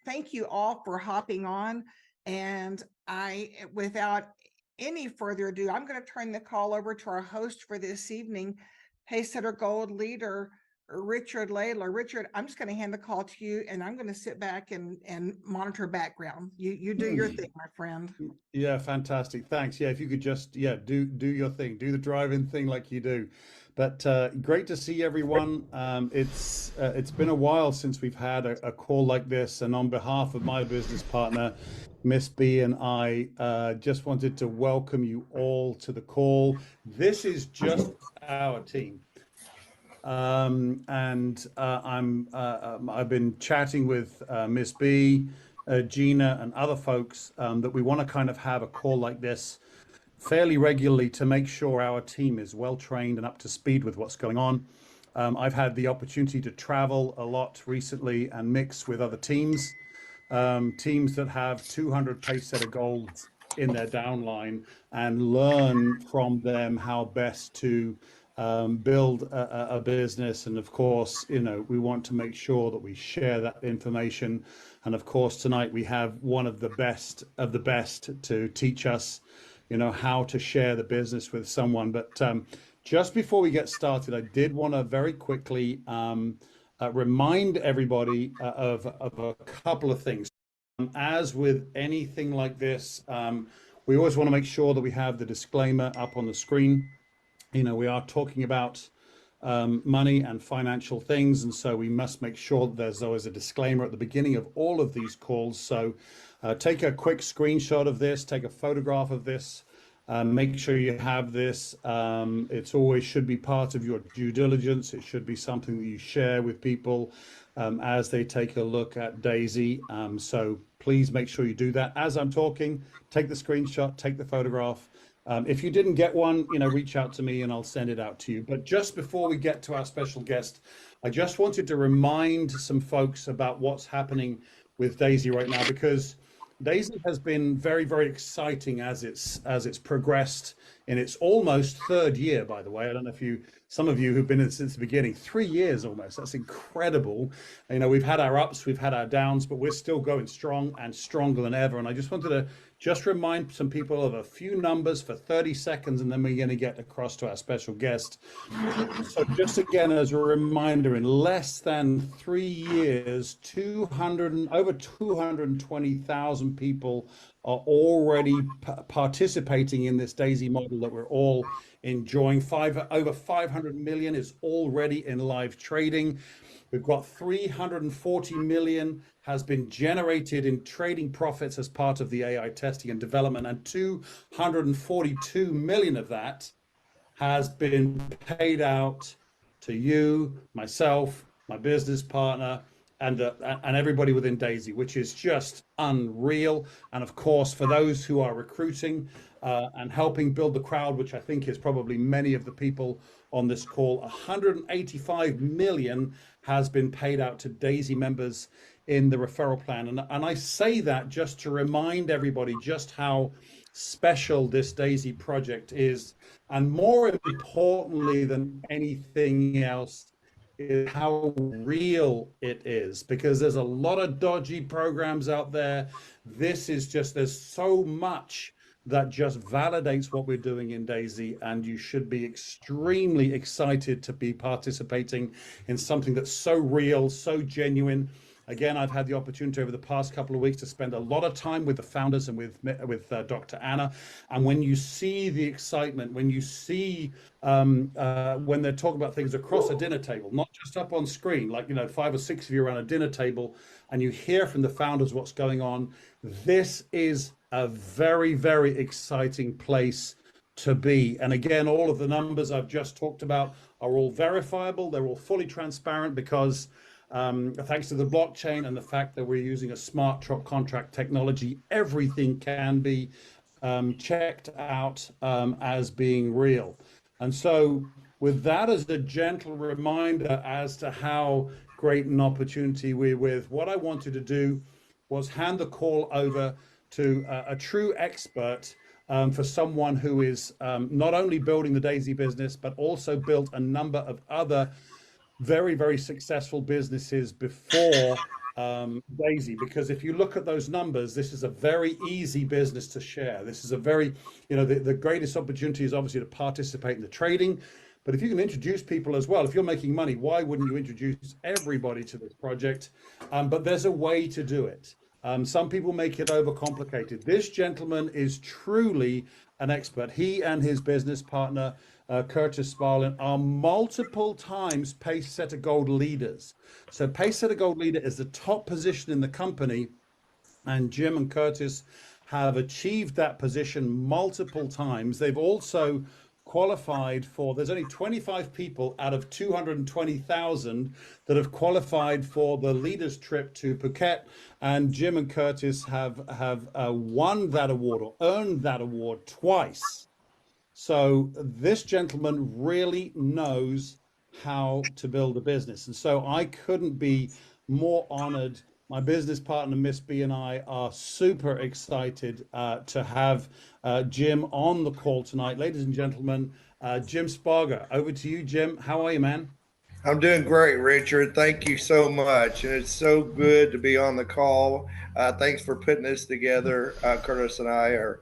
thank you all for hopping on. And without any further ado, I'm going to turn the call over to our host for this evening, Pacesetter Gold leader, Richard Layler. Richard, I'm just going to hand the call to you, and I'm going to sit back and monitor background. You do your thing, my friend. Yeah, fantastic. Thanks. Yeah, if you could just do your thing, do the driving thing like you do. But great to see everyone. It's been a while since we've had a call like this, and on behalf of my business partner, Miss B, and I just wanted to welcome you all to the call. This is just our team. I've been chatting with Miss B, Gina, and other folks that we want to kind of have a call like this fairly regularly to make sure our team is well trained and up to speed with what's going on. I've had the opportunity to travel a lot recently and mix with other teams, teams that have 200 Pacesetter Golds in their downline, and learn from them how best to build a business. And of course, we want to make sure that we share that information. And of course, tonight we have one of the best to teach us, how to share the business with someone. But just before we get started, I did want to very quickly remind everybody of a couple of things. As with anything like this, we always want to make sure that we have the disclaimer up on the screen. We are talking about money and financial things, and so we must make sure that there's always a disclaimer at the beginning of all of these calls. So take a quick screenshot of this, take a photograph of this, make sure you have this. It's always should be part of your due diligence. It should be something that you share with people as they take a look at Daisy. So please make sure you do that. As I'm talking, take the screenshot, take the photograph. If you didn't get one, reach out to me and I'll send it out to you. But just before we get to our special guest, I just wanted to remind some folks about what's happening with Daisy right now, because Daisy has been very, very exciting as it's progressed in its almost third year, by the way. I don't know if some of you who've been in since the beginning, 3 years almost. That's incredible. We've had our ups, we've had our downs, but we're still going strong and stronger than ever. And I just wanted to remind some people of a few numbers for 30 seconds, and then we're going to get across to our special guest. So just again, as a reminder, in less than 3 years, over 220,000 people are already participating in this Daisy model that we're all enjoying. Over 500 million is already in live trading. We've got 340 million has been generated in trading profits as part of the AI testing and development, and 242 million of that has been paid out to you, myself, my business partner, and everybody within Daisy, which is just unreal. And of course, for those who are recruiting and helping build the crowd, which I think is probably many of the people on this call, 185 million has been paid out to Daisy members in the referral plan. And I say that just to remind everybody just how special this Daisy project is. And more importantly than anything else, is how real it is, because there's a lot of dodgy programs out there. There's so much that just validates what we're doing in Daisy, and you should be extremely excited to be participating in something that's so real, so genuine. Again, I've had the opportunity over the past couple of weeks to spend a lot of time with the founders and with Dr. Anna. And when you see the excitement, when you see when they're talking about things across a dinner table, not just up on screen, like 5 or 6 of you around a dinner table, and you hear from the founders what's going on, this is a very, very exciting place to be. And again, all of the numbers I've just talked about are all verifiable. They're all fully transparent because thanks to the blockchain and the fact that we're using a smart contract technology, everything can be checked out as being real. And so with that as a gentle reminder as to how great an opportunity we're with, what I wanted to do was hand the call over to a true expert, for someone who is not only building the Daisy business, but also built a number of other very, very successful businesses before Daisy, because if you look at those numbers, this is a very easy business to share. This is a very, the greatest opportunity is obviously to participate in the trading. But if you can introduce people as well, if you're making money, why wouldn't you introduce everybody to this project? But there's a way to do it. Some people make it overcomplicated. This gentleman is truly an expert. He and his business partner, Curtis Sparlin, are multiple times pace setter gold leaders. So pace setter gold leader is the top position in the company, and Jim and Curtis have achieved that position multiple times. They've also qualified for, there's only 25 people out of 220,000 that have qualified for the leaders trip to Phuket, and Jim and Curtis have won that award or earned that award twice. So this gentleman really knows how to build a business. And so I couldn't be more honored. My business partner, Miss B, and I are super excited to have Jim on the call tonight. Ladies and gentlemen, Jim Sparger. Over to you, Jim. How are you, man? I'm doing great, Richard. Thank you so much. And it's so good to be on the call. Thanks for putting this together. Curtis and I are,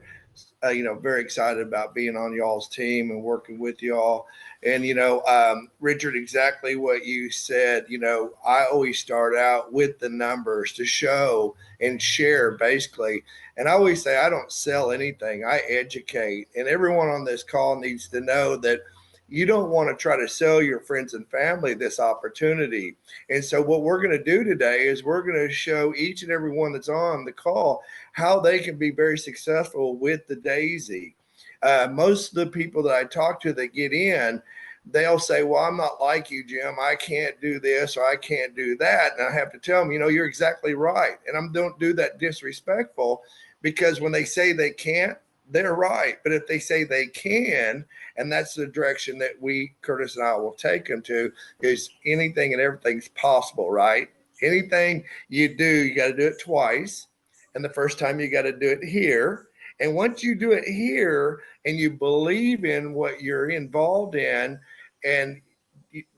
very excited about being on y'all's team and working with y'all. And, Richard, exactly what you said. I always start out with the numbers to show and share basically. And I always say, I don't sell anything, I educate. And everyone on this call needs to know that you don't want to try to sell your friends and family this opportunity. And so what we're going to do today is we're going to show each and every one that's on the call how they can be very successful with the Daisy. Most of the people that I talk to that get in, they'll say, well, I'm not like you, Jim. I can't do this or I can't do that. And I have to tell them, you're exactly right. And I don't do that disrespectful, because when they say they can't, they're right. But if they say they can, and that's the direction that we, Curtis and I, will take them to, is anything and everything's possible, right? Anything you do, you got to do it twice. And the first time you got to do it here. And once you do it here and you believe in what you're involved in, and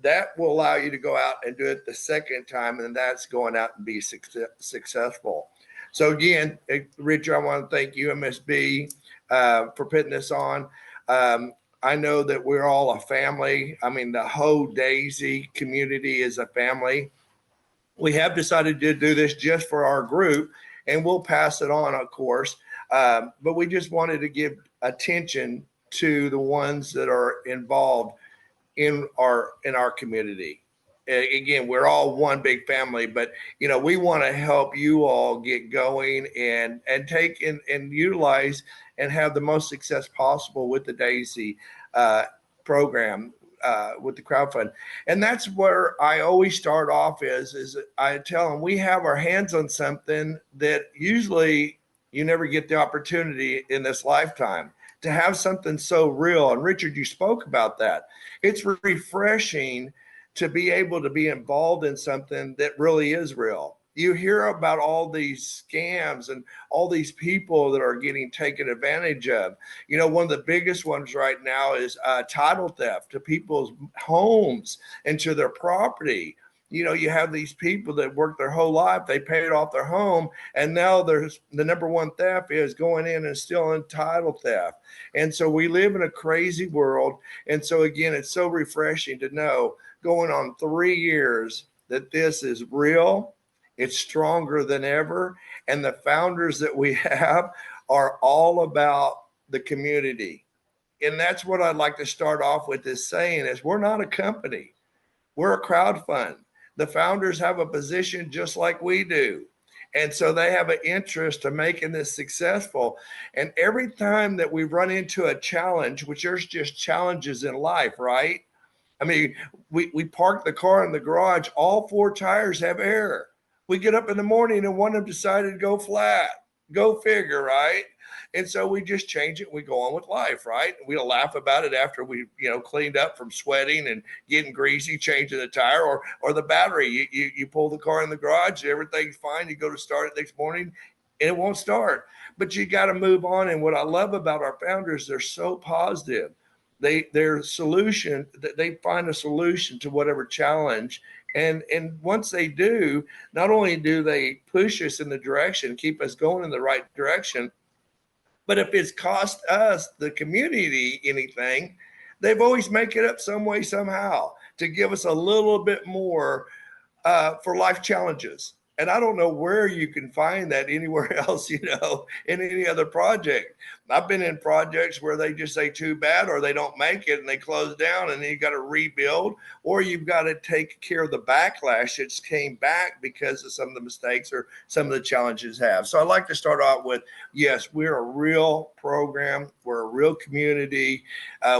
that will allow you to go out and do it the second time, and that's going out and be successful. So again, Richard, I want to thank you, MSB, for putting this on. I know that we're all a family. I mean, the whole Daisy community is a family. We have decided to do this just for our group, and we'll pass it on, of course. But we just wanted to give attention to the ones that are involved in our community. Again, we're all one big family, but we want to help you all get going and take and utilize and have the most success possible with the Daisy program, with the crowdfund. And that's where I always start off is I tell them we have our hands on something that usually you never get the opportunity in this lifetime to have something so real. And Richard, you spoke about that. It's refreshing to be able to be involved in something that really is real. You hear about all these scams and all these people that are getting taken advantage of. One of the biggest ones right now is title theft to people's homes and to their property. You have these people that work their whole life, they paid off their home, and now there's the number one theft is going in and stealing title theft. And so we live in a crazy world. And so again, it's so refreshing to know going on 3 years that this is real. It's stronger than ever. And the founders that we have are all about the community. And that's what I'd like to start off with is saying is we're not a company. We're a crowd fund. The founders have a position just like we do. And so they have an interest to making this successful. And every time that we run into a challenge, which there's just challenges in life, right? I mean, we park the car in the garage, all 4 tires have air. We get up in the morning and one of them decided to go flat. Go figure, right? And so we just change it. We go on with life, right? We'll laugh about it after we, cleaned up from sweating and getting greasy, changing the tire or the battery. You pull the car in the garage, everything's fine. You go to start it next morning and it won't start. But you got to move on. And what I love about our founders, they're so positive. They find a solution to whatever challenge, And once they do, not only do they push us in the direction, keep us going in the right direction, but if it's cost us, the community, anything, they've always make it up some way, somehow to give us a little bit more for life challenges. And I don't know where you can find that anywhere else, in any other project. I've been in projects where they just say too bad, or they don't make it and they close down, and then you got to rebuild, or you've got to take care of the backlash that's came back because of some of the mistakes or some of the challenges have. So I like to start out with, yes, we're a real program. We're a real community.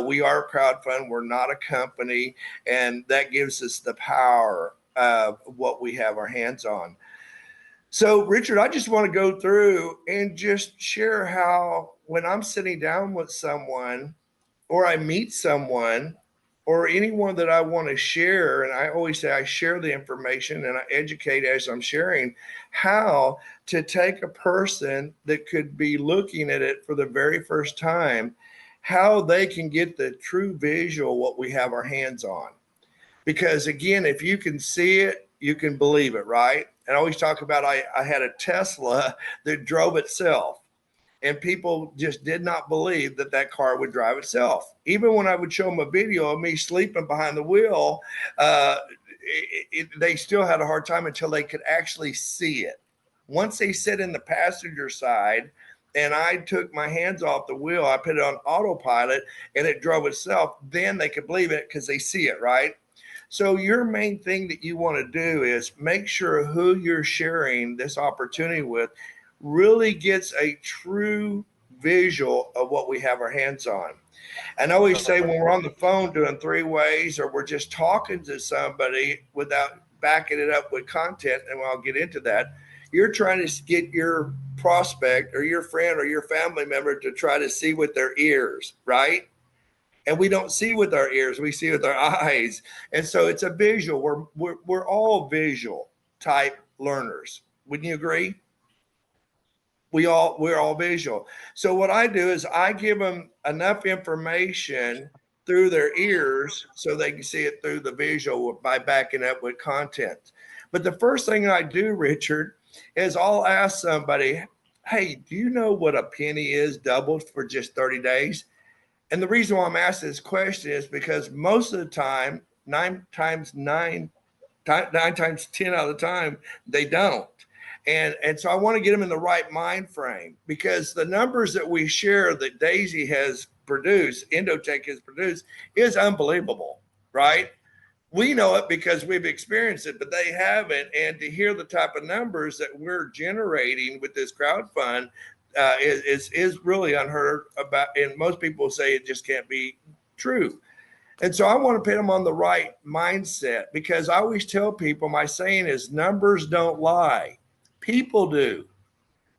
We are a crowdfund. We're not a company. And that gives us the power of what we have our hands on. So, Richard, I just want to go through and just share how when I'm sitting down with someone, or I meet someone, or anyone that I want to share, and I always say I share the information and I educate as I'm sharing, how to take a person that could be looking at it for the very first time, how they can get the true visual what we have our hands on. Because again, if you can see it, you can believe it, right? And I always talk about I had a Tesla that drove itself, and people just did not believe that that car would drive itself. Even when I would show them a video of me sleeping behind the wheel, they still had a hard time until they could actually see it. Once they sit in the passenger side and I took my hands off the wheel, I put it on autopilot and it drove itself, then they could believe it because they see it, right? So your main thing that you want to do is make sure who you're sharing this opportunity with really gets a true visual of what we have our hands on. And I always say when we're on the phone doing three ways, or we're just talking to somebody without backing it up with content, and I'll get into that, you're trying to get your prospect or your friend or your family member to try to see with their ears, right? And we don't see with our ears, we see with our eyes. And so it's a visual. We're all visual type learners. Wouldn't you agree? We're all visual. So what I do is I give them enough information through their ears so they can see it through the visual by backing up with content. But the first thing I do, Richard, is I'll ask somebody, hey, do you know what a penny is doubled for just 30 days? And the reason why I'm asking this question is because most of the time, nine times 10 out of the time, they don't. And so I want to get them in the right mind frame, because the numbers that we share that Daisy has produced, Endotech has produced, is unbelievable, right? We know it because we've experienced it, but they haven't. And to hear the type of numbers that we're generating with this crowd fund is really unheard about. And most people say it just can't be true. And so I want to put them on the right mindset, because I always tell people, my saying is numbers don't lie. People do.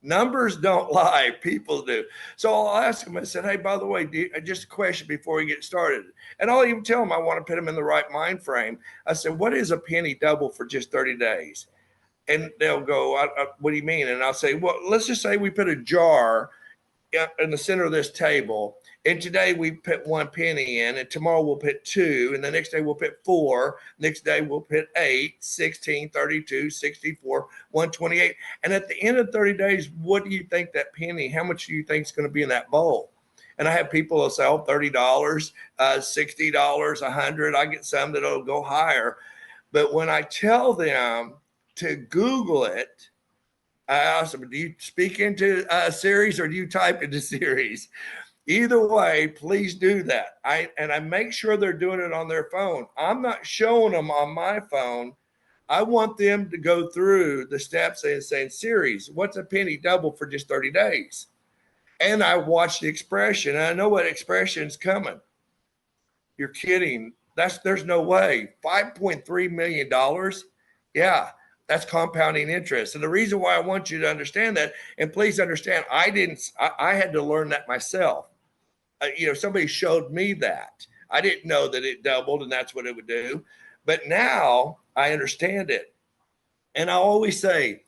Numbers don't lie. People do. So I'll ask them, I said, hey, by the way, just a question before we get started. And I'll even tell them I want to put them in the right mind frame. I said, what is a penny double for just 30 days? And they'll go, what do you mean? And I'll say, well, let's just say we put a jar in the center of this table, and today we put 1 penny in, and tomorrow we'll put 2, and the next day we'll put 4, next day we'll put 8, 16, 32, 64, 128. And at the end of 30 days, what do you think that penny, how much do you think is going to be in that bowl? And I have people that sell $30, $60, $100. I get some that'll go higher. But when I tell them to Google it, I ask them, do you speak into Series or do you type into Series? Either way, please do that. I make sure they're doing it on their phone. I'm not showing them on my phone. I want them to go through the steps and saying, Series, what's a penny double for just 30 days? And I watch the expression, and I know what expression's coming. You're kidding. There's no way. $5.3 million. Yeah, that's compounding interest. And the reason why I want you to understand that, and please understand, I had to learn that myself. Somebody showed me that. I didn't know that it doubled and that's what it would do. But now I understand it. And I always say,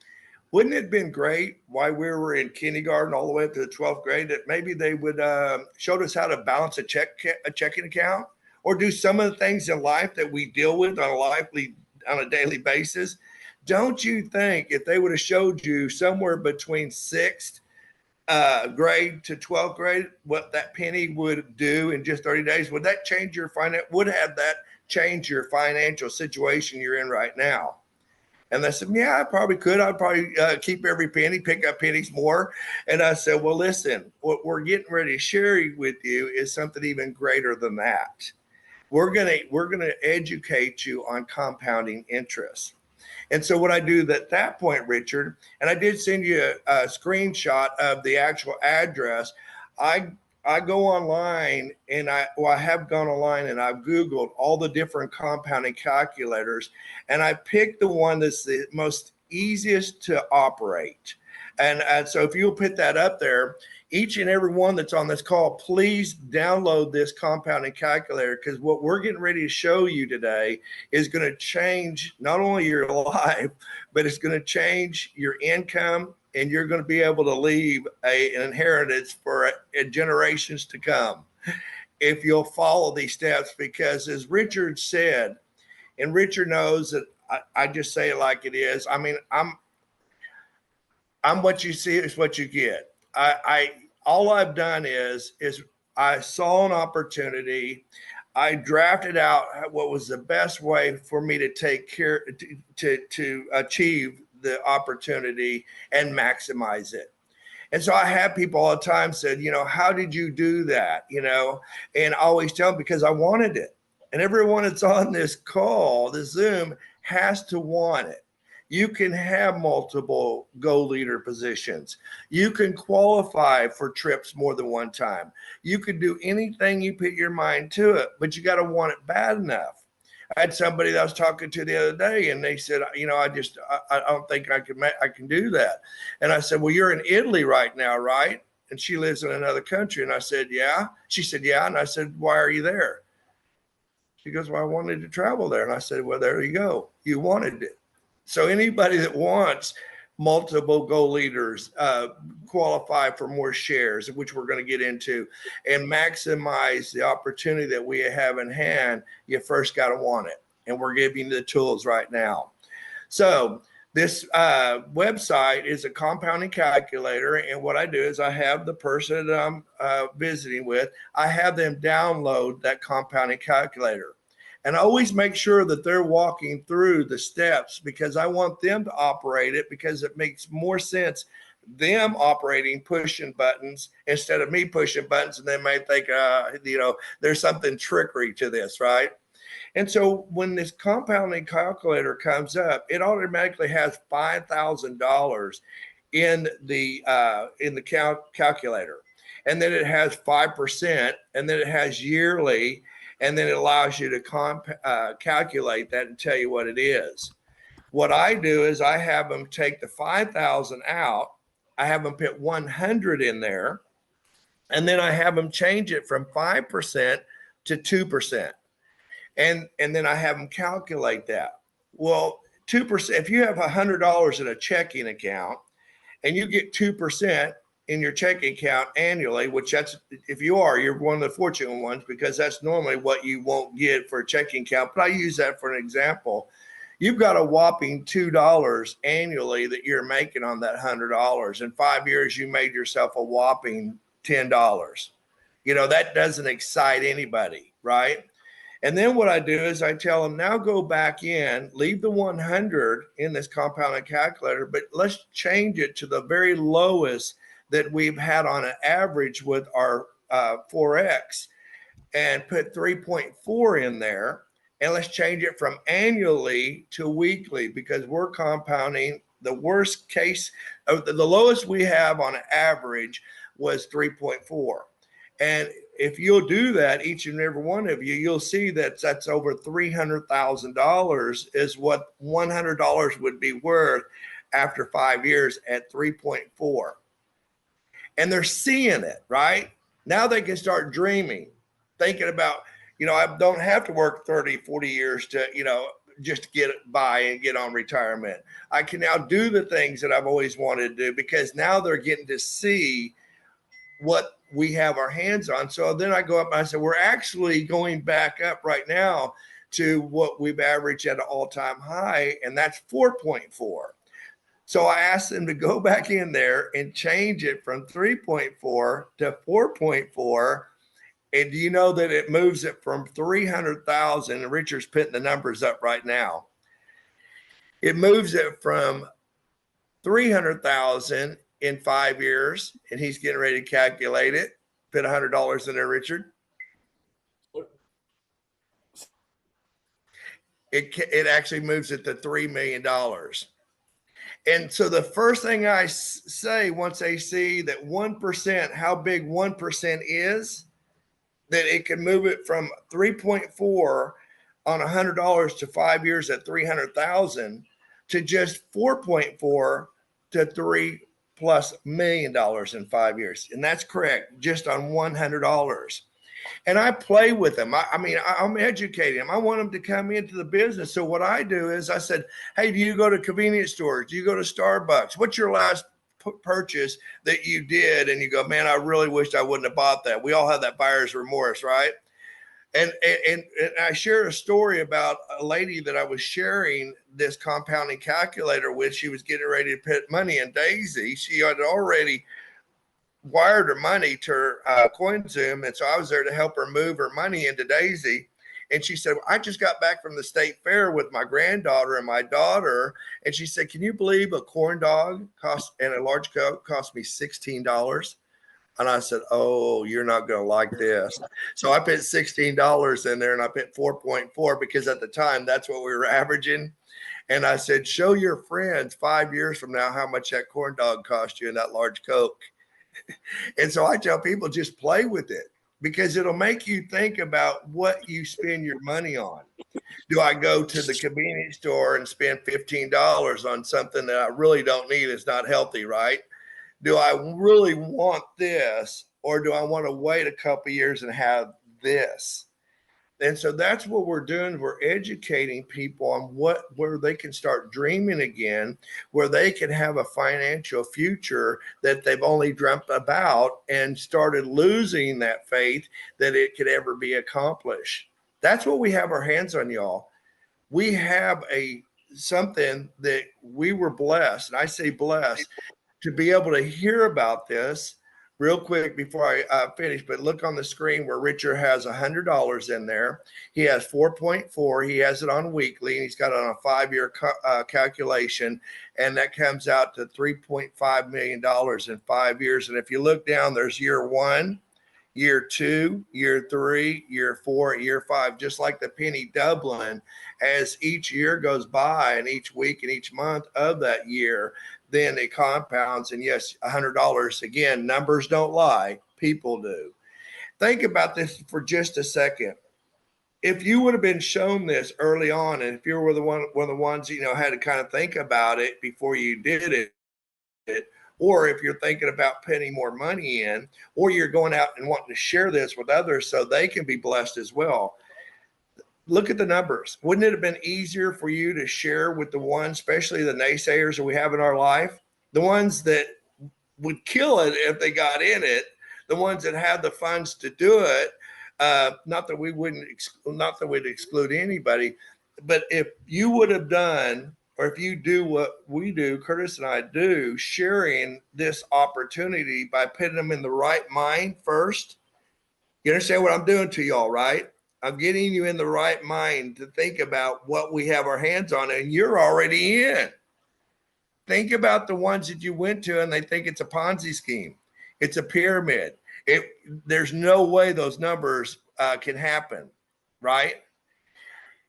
wouldn't it have been great while we were in kindergarten all the way up to the 12th grade that maybe they would showed us how to balance a checking account, or do some of the things in life that we deal with on a on a daily basis. Don't you think if they would have showed you somewhere between sixth grade to 12th grade, what that penny would do in just 30 days, would that change your would have that change your financial situation you're in right now? And they said, yeah, I probably could. I'd probably keep every penny, pick up pennies more. And I said, well, listen, what we're getting ready to share with you is something even greater than that. We're gonna educate you on compounding interest. And so what I do at that point, Richard, and I did send you a screenshot of the actual address. I go online and I have gone online and I've Googled all the different compounding calculators, and I picked the one that's the most easiest to operate. And so if you'll put that up there, each and every one that's on this call, please download this compounding calculator, because what we're getting ready to show you today is going to change not only your life, but it's going to change your income, and you're going to be able to leave an inheritance for generations to come if you'll follow these steps. Because as Richard said, and Richard knows that I just say it like it is. I mean, I'm what you see is what you get. All I've done is I saw an opportunity. I drafted out what was the best way for me to take care to achieve the opportunity and maximize it. And so I have people all the time said, how did you do that? And I always tell them, because I wanted it. And everyone that's on this call, this Zoom, has to want it. You can have multiple gold leader positions. You can qualify for trips more than one time. You can do anything you put your mind to it, but you got to want it bad enough. I had somebody that I was talking to the other day, and they said, I don't think I can do that. And I said, well, you're in Italy right now, right? And she lives in another country. And I said, yeah. She said, yeah. And I said, why are you there? She goes, well, I wanted to travel there. And I said, well, there you go. You wanted it. So anybody that wants multiple gold leaders qualify for more shares, which we're going to get into, and maximize the opportunity that we have in hand, you first got to want it. And we're giving you the tools right now. So this website is a compounding calculator. And what I do is I have the person that I'm visiting with, I have them download that compounding calculator. And I always make sure that they're walking through the steps, because I want them to operate it, because it makes more sense them operating, pushing buttons, instead of me pushing buttons. And they may think, there's something trickery to this, right? And so when this compounding calculator comes up, it automatically has $5,000 in the calculator. And then it has 5%, and then it has yearly, and then it allows you to calculate that and tell you what it is. What I do is I have them take the 5,000 out. I have them put 100 in there, and then I have them change it from 5% to 2%. And then I have them calculate that. Well, 2%, if you have $100 in a checking account and you get 2% in your checking account annually, which you're one of the fortunate ones, because that's normally what you won't get for a checking account. But I use that for an example. You've got a whopping $2 annually that you're making on that $100. In 5 years, you made yourself a whopping $10. That doesn't excite anybody, right? And then what I do is I tell them, now go back in, leave the 100 in this compounding calculator, but let's change it to the very lowest that we've had on an average with our Forex, and put 3.4 in there. And let's change it from annually to weekly, because we're compounding. The worst case, the lowest we have on average was 3.4. And if you'll do that, each and every one of you, you'll see that that's over $300,000 is what $100 would be worth after 5 years at 3.4. And they're seeing it, right? Now they can start dreaming, thinking about, I don't have to work 30, 40 years to, just to get by and get on retirement. I can now do the things that I've always wanted to do, because now they're getting to see what we have our hands on. So then I go up and I said, we're actually going back up right now to what we've averaged at an all-time high, and that's 4.4. So I asked them to go back in there and change it from 3.4 to 4.4. And do you know that it moves it from 300,000? And Richard's putting the numbers up right now. It moves it from 300,000 in 5 years, and he's getting ready to calculate it. Put $100 in there, Richard. It actually moves it to $3 million. And so the first thing I say once they see that 1%, how big 1% is, that it can move it from 3.4 on $100 to 5 years at 300,000 to just 4.4 to $3+ million in 5 years. And that's correct, just on $100. And I play with them. I'm educating them. I want them to come into the business. So what I do is I said, hey, do you go to convenience stores? Do you go to Starbucks? What's your last purchase that you did? And you go, man, I really wished I wouldn't have bought that. We all have that buyer's remorse, right? And I shared a story about a lady that I was sharing this compounding calculator with. She was getting ready to put money in Daisy. She had already wired her money to her CoinZoom, and so I was there to help her move her money into Daisy. And she said, I just got back from the state fair with my granddaughter and my daughter. And she said, can you believe a corn dog and a large Coke cost me $16? And I said, oh, you're not going to like this. So I put $16 in there, and I put 4.4 because at the time that's what we were averaging. And I said, show your friends 5 years from now how much that corn dog cost you and that large Coke. And so I tell people, just play with it, because it'll make you think about what you spend your money on. Do I go to the convenience store and spend $15 on something that I really don't need? It's not healthy, right? Do I really want this, or do I want to wait a couple years and have this? And so that's what we're doing. We're educating people on where they can start dreaming again, where they can have a financial future that they've only dreamt about and started losing that faith that it could ever be accomplished. That's what we have our hands on, y'all. We have something that we were blessed, and I say blessed, to be able to hear about this. Real quick before I finish, but look on the screen where Richard has $100 in there. He has 4.4. He has it on weekly, and he's got it on a 5-year calculation, and that comes out to $3.5 million in 5 years. And if you look down, there's year 1, year 2, year 3, year 4, year 5, just like the penny doubling as each year goes by, and each week and each month of that year, then it compounds. And yes, $100, again, numbers don't lie, people do. Think about this for just a second. If you would have been shown this early on, and if you were one of the ones, had to kind of think about it before you did it, or if you're thinking about putting more money in, or you're going out and wanting to share this with others so they can be blessed as well. Look at the numbers. Wouldn't it have been easier for you to share with the ones, especially the naysayers that we have in our life, the ones that would kill it if they got in it, the ones that have the funds to do it? Not that we'd exclude anybody, but if you would have done, or if you do what we do, Curtis and I do, sharing this opportunity by putting them in the right mind first. You understand what I'm doing to y'all, right? I'm getting you in the right mind to think about what we have our hands on, and you're already in. Think about the ones that you went to and they think it's a Ponzi scheme. It's a pyramid. There's no way those numbers can happen, right?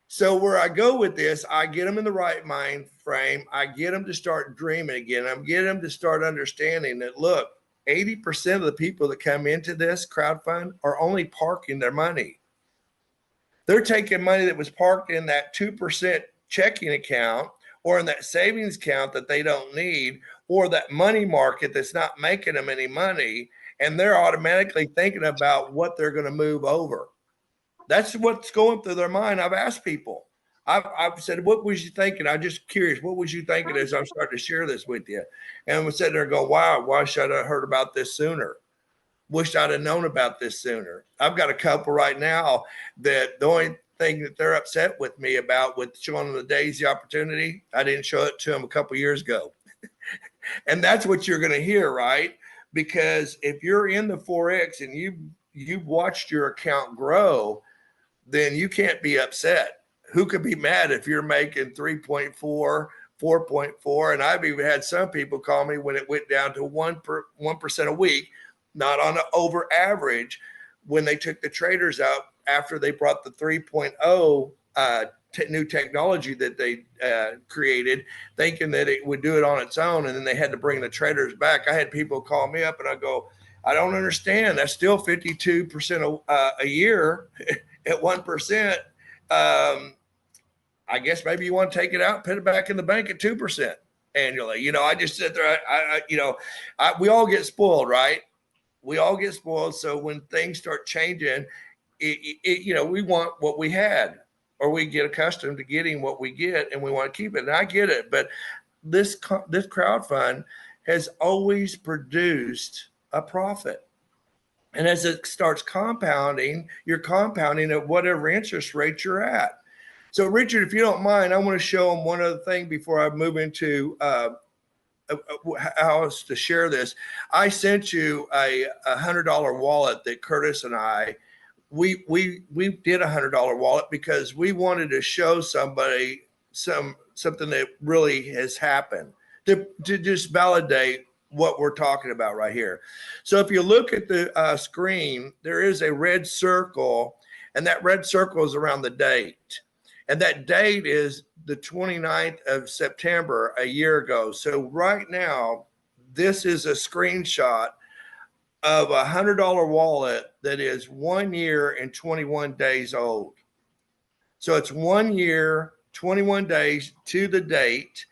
So where I go with this, I get them in the right mind frame. I get them to start dreaming again. I'm getting them to start understanding that, look, 80% of the people that come into this crowdfund are only parking their money. They're taking money that was parked in that 2% checking account or in that savings account that they don't need, or that money market that's not making them any money, and they're automatically thinking about what they're going to move over. That's what's going through their mind. I've asked people. I've said, what was you thinking? I'm just curious. What was you thinking as I'm starting to share this with you? And I'm sitting there going, wow, why should I have heard about this sooner? Wish I'd have known about this sooner. I've got a couple right now that the only thing that they're upset with me about with showing them the Daisy opportunity. I didn't show it to them a couple years ago. And that's what you're going to hear, right? Because if you're in the Forex and you've watched your account grow, then you can't be upset. Who could be mad if you're making 3.4, 4.4? And I've even had some people call me when it went down to 1% a week, not on an over average, when they took the traders out after they brought the 3.0 new technology that they created, thinking that it would do it on its own, and then they had to bring the traders back. I had people call me up and I go, I don't understand. That's still 52% a year at 1%. I guess maybe you want to take it out, put it back in the bank at 2% annually. I just sit there. We all get spoiled, right? We all get spoiled. So when things start changing, we want what we had, or we get accustomed to getting what we get, and we want to keep it. And I get it, but this crowd fund has always produced a profit. And as it starts compounding, you're compounding at whatever interest rate you're at. So, Richard, if you don't mind, I want to show them one other thing before I move into how else to share this. I sent you a $100 wallet that Curtis and I we did a $100 wallet because we wanted to show somebody something that really has happened to just validate what we're talking about right here. So if you look at the screen, there is a red circle, and that red circle is around the date. And that date is the 29th of September, a year ago. So right now, this is a screenshot of a $100 wallet that is 1 year and 21 days old. So it's 1 year, 21 days to the date,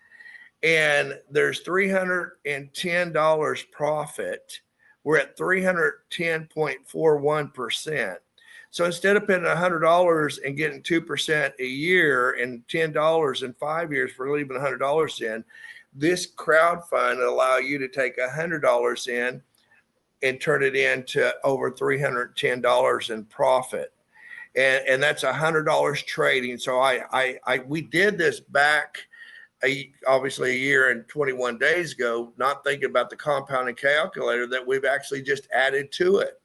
and there's $310 profit. We're at 310.41%. So instead of paying $100 and getting 2% a year and $10 in 5 years for leaving $100 in, this crowd fund will allow you to take $100 in and turn it into over $310 in profit. And that's $100 trading. So we did this back obviously a year and 21 days ago, not thinking about the compounding calculator that we've actually just added to it.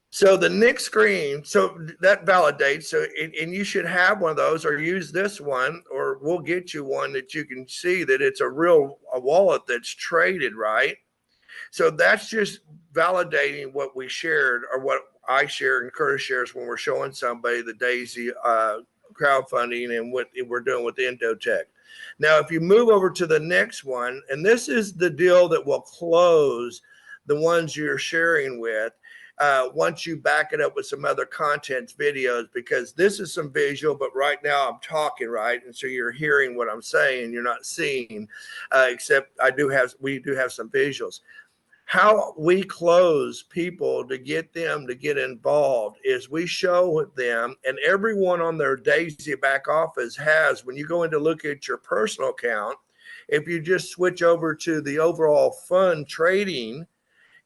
So the next screen, so that validates. So, and you should have one of those, or use this one, or we'll get you one that you can see that it's a wallet that's traded, right? So that's just validating what we shared, or what I share and Curtis shares when we're showing somebody the Daisy crowdfunding and what we're doing with Endotech. Now, if you move over to the next one, and this is the deal that will close the ones you're sharing with, once you back it up with some other content videos, because this is some visual, but right now I'm talking, right? And so you're hearing what I'm saying, you're not seeing, except we do have some visuals. How we close people to get them to get involved is we show them, and everyone on their Daisy back office has, when you go in to look at your personal account, if you just switch over to the overall fund trading,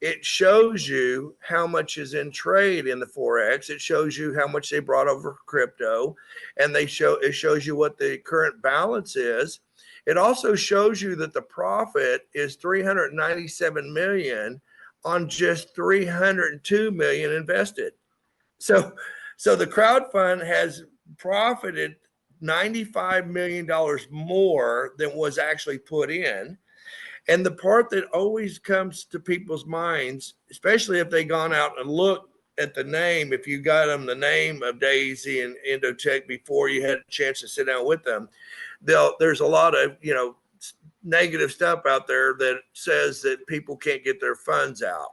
it shows you how much is in trade in the Forex. It shows you how much they brought over crypto, and it shows you what the current balance is. It also shows you that the profit is 397 million on just 302 million invested. So the crowd fund has profited $95 million more than was actually put in. And the part that always comes to people's minds, especially if they gone out and looked at the name, if you got them the name of Daisy and Endotech before you had a chance to sit down with them, there's a lot of negative stuff out there that says that people can't get their funds out.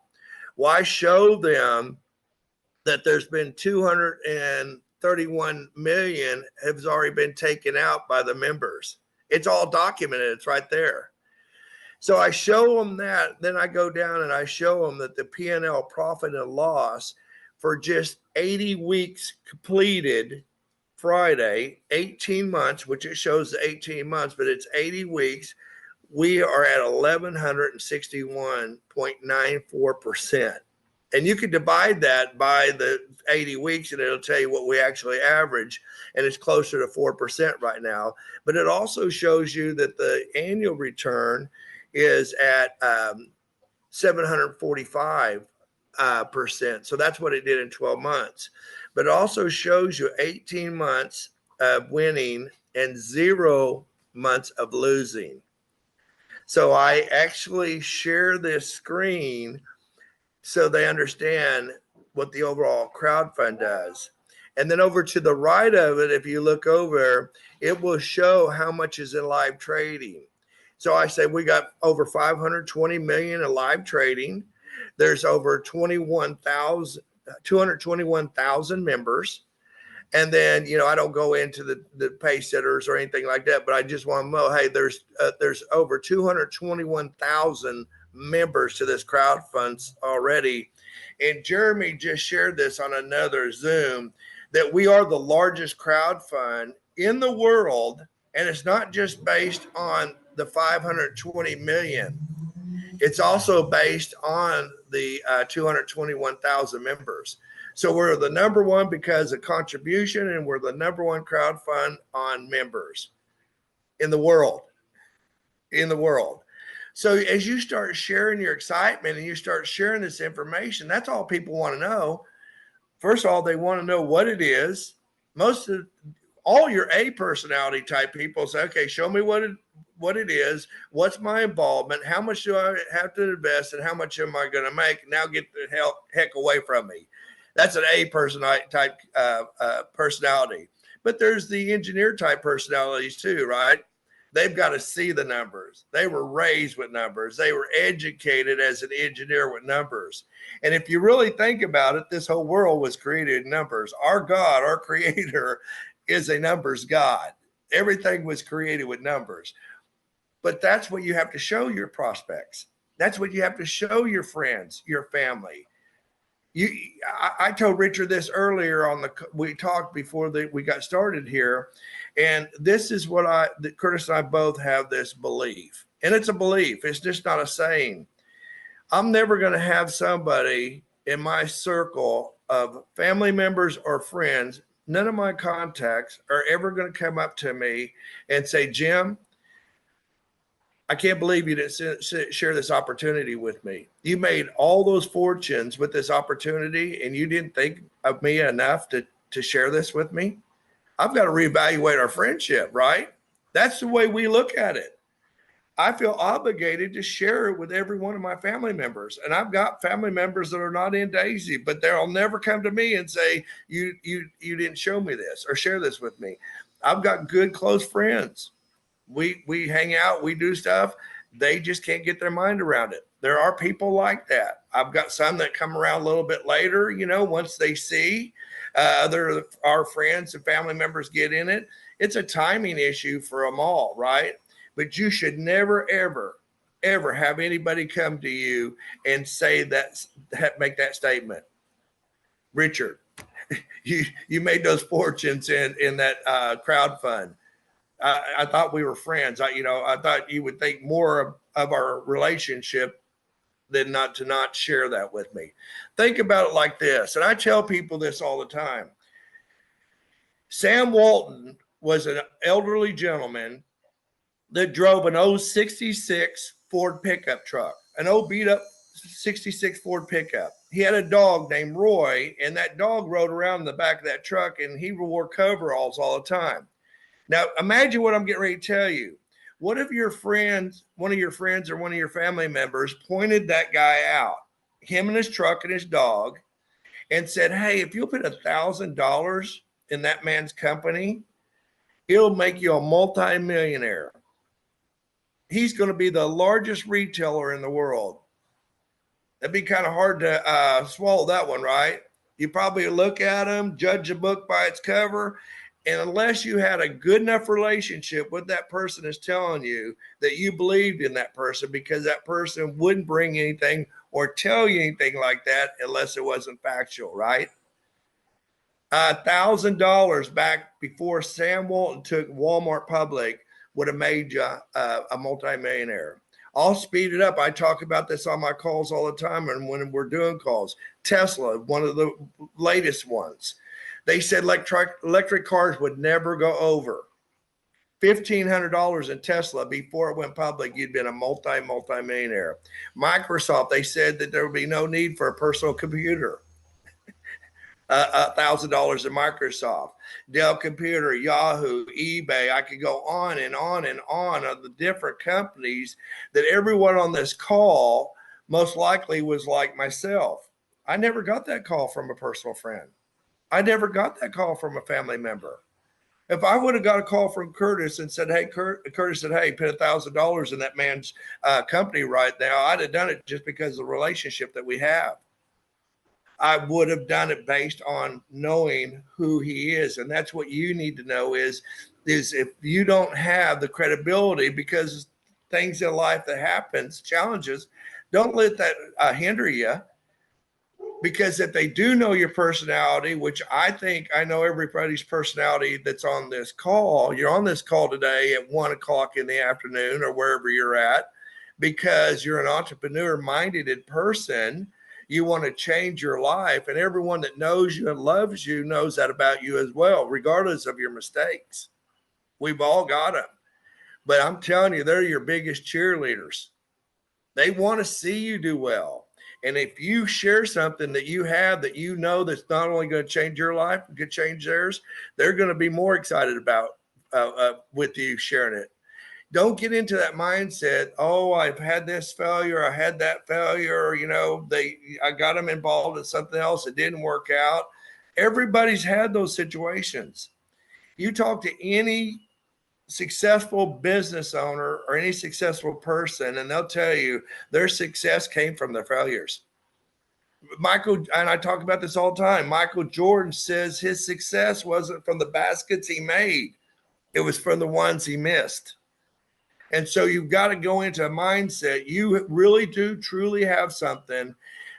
Well, I show them that there's been 231 million has already been taken out by the members. It's all documented. It's right there. So I show them that. Then I go down and I show them that the P&L profit and loss for just 80 weeks completed Friday, 18 months, which it shows the 18 months, but it's 80 weeks. We are at 1,161.94%. And you can divide that by the 80 weeks and it'll tell you what we actually average. And it's closer to 4% right now. But it also shows you that the annual return is at 745%. So that's what it did in 12 months. But it also shows you 18 months of winning and 0 months of losing. So I actually share this screen so they understand what the overall crowd fund does. And then over to the right of it, if you look over, it will show how much is in live trading. So I say we got over 520 million in live trading. There's over 221,000 members. And then, I don't go into the pay setters or anything like that, but I just want to know, hey, there's over 221,000 members to this crowd funds already. And Jeremy just shared this on another Zoom that we are the largest crowd fund in the world. And it's not just based on the 520 million. It's also based on the 221,000 members. So we're the number one because of contribution, and we're the number one crowd fund on members in the world. So as you start sharing your excitement and you start sharing this information, that's all people want to know. First of all, they want to know what it is. All your A personality type people say, okay, show me what it is. What's my involvement? How much do I have to invest, and how much am I going to make? Now get the heck away from me. That's an A personality type personality. But there's the engineer type personalities too, right? They've got to see the numbers. They were raised with numbers. They were educated as an engineer with numbers. And if you really think about it, this whole world was created in numbers. Our God, our creator, is a numbers God. Everything was created with numbers. But that's what you have to show your prospects. That's what you have to show your friends, your family. I told Richard this earlier we talked before we got started here. And this is what Curtis and I both have this belief. And it's a belief. It's just not a saying. I'm never going to have somebody in my circle of family members or friends, none of my contacts are ever going to come up to me and say, Jim, I can't believe you didn't share this opportunity with me. You made all those fortunes with this opportunity and you didn't think of me enough to share this with me. I've got to reevaluate our friendship, right? That's the way we look at it. I feel obligated to share it with every one of my family members. And I've got family members that are not in Daisy, but they'll never come to me and say, you didn't show me this or share this with me. I've got good, close friends. We hang out, we do stuff. They just can't get their mind around it. There are people like that. I've got some that come around a little bit later, once they see our friends and family members get in it. It's a timing issue for them all, right? But you should never, ever, ever have anybody come to you and say make that statement. Richard, you made those fortunes in that crowd fund. I thought we were friends. I thought you would think more of our relationship than not share that with me. Think about it like this. And I tell people this all the time. Sam Walton was an elderly gentleman that drove an old 66 Ford pickup truck, an old beat up 66 Ford pickup. He had a dog named Roy, and that dog rode around in the back of that truck, and he wore coveralls all the time. Now, imagine what I'm getting ready to tell you. What if one of your friends or one of your family members pointed that guy out, him and his truck and his dog, and said, hey, if you'll put $1,000 in that man's company, it'll make you a multimillionaire. He's going to be the largest retailer in the world. That'd be kind of hard to swallow that one, right? You probably look at him, judge a book by its cover, and unless you had a good enough relationship with that person is telling you that you believed in that person, because that person wouldn't bring anything or tell you anything like that unless it wasn't factual, right? $1,000 back before Sam Walton took Walmart public would have made you a multimillionaire. I'll speed it up. I talk about this on my calls all the time and when we're doing calls. Tesla, one of the latest ones, they said electric cars would never go over $1,500 in Tesla before it went public. You'd been a multi-millionaire. Microsoft, they said that there would be no need for a personal computer. $1,000 in Microsoft, Dell Computer, Yahoo, eBay. I could go on and on and on of the different companies that everyone on this call most likely was like myself. I never got that call from a personal friend. I never got that call from a family member. If I would have got a call from Curtis and said, hey, Curtis said, hey, put $1,000 in that man's company right now, I'd have done it just because of the relationship that we have. I would have done it based on knowing who he is. And that's what you need to know is if you don't have the credibility, because things in life that happens, challenges, don't let that hinder you. Because if they do know your personality, which I think I know everybody's personality that's on this call, you're on this call today at 1 o'clock in the afternoon or wherever you're at, because you're an entrepreneur minded person. You want to change your life, and everyone that knows you and loves you knows that about you as well, regardless of your mistakes. We've all got them. But I'm telling you, they're your biggest cheerleaders. They want to see you do well. And if you share something that you have that you know that's not only going to change your life, could change theirs, they're going to be more excited about with you sharing it. Don't get into that mindset. Oh, I've had this failure. I had that failure. I got them involved in something else. It didn't work out. Everybody's had those situations. You talk to any successful business owner or any successful person, and they'll tell you their success came from their failures. Michael, and I talk about this all the time, Michael Jordan says his success wasn't from the baskets he made. It was from the ones he missed. And so you've got to go into a mindset. You really do truly have something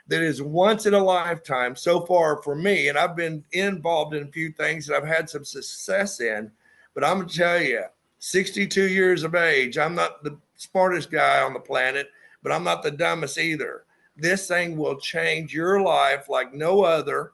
that is once in a lifetime so far for me. And I've been involved in a few things that I've had some success in, but I'm going to tell you, 62 years of age, I'm not the smartest guy on the planet, but I'm not the dumbest either. This thing will change your life like no other.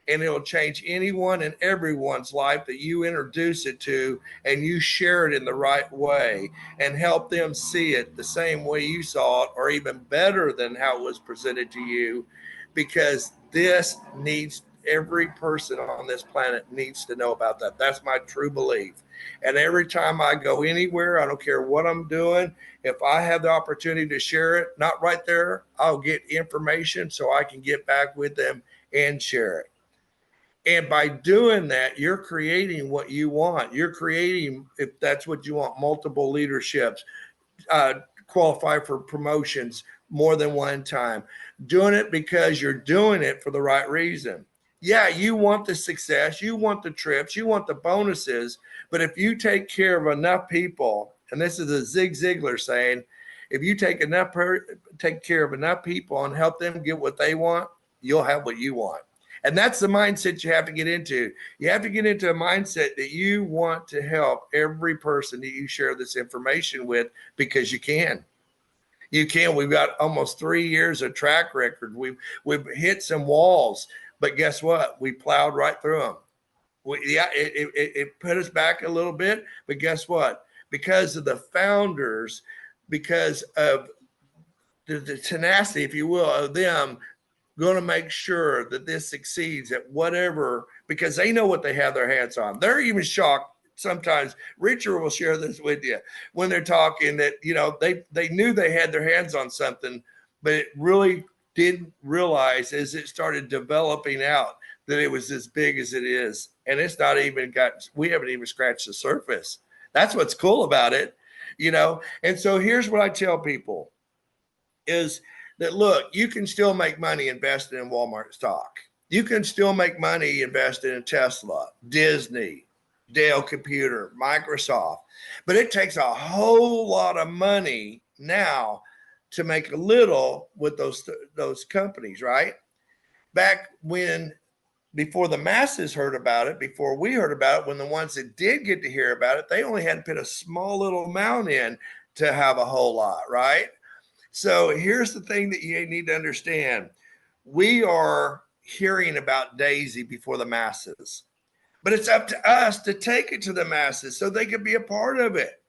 And it'll change anyone and everyone's life that you introduce it to, and you share it in the right way and help them see it the same way you saw it, or even better than how it was presented to you, because this needs, every person on this planet needs to know about that. That's my true belief. And every time I go anywhere, I don't care what I'm doing, if I have the opportunity to share it, not right there, I'll get information so I can get back with them and share it. And by doing that, you're creating what you want. You're creating, if that's what you want, multiple leaderships, qualify for promotions more than one time. Doing it because you're doing it for the right reason. Yeah, you want the success, you want the trips, you want the bonuses, but if you take care of enough people, and this is a Zig Ziglar saying, if you take care of enough people and help them get what they want, you'll have what you want. And that's the mindset you have to get into. You have to get into a mindset that you want to help every person that you share this information with, because you can. You can. We've got almost 3 years of track record. We've hit some walls, but guess what? We plowed right through them. It put us back a little bit, but guess what? Because of the founders, because of the tenacity, if you will, of them, going to make sure that this succeeds at whatever, because they know what they have their hands on. They're even shocked sometimes. Richard will share this with you when they're talking that, they knew they had their hands on something, but it really didn't realize as it started developing out that it was as big as it is. And it's not even we haven't even scratched the surface. That's what's cool about it, And so here's what I tell people is that, look, you can still make money investing in Walmart stock. You can still make money investing in Tesla, Disney, Dell Computer, Microsoft. But it takes a whole lot of money now to make a little with those companies, right? Back when, before the masses heard about it, before we heard about it, when the ones that did get to hear about it, they only had to put a small little amount in to have a whole lot, right? So here's the thing that you need to understand. We are hearing about Daisy before the masses, but it's up to us to take it to the masses so they can be a part of it.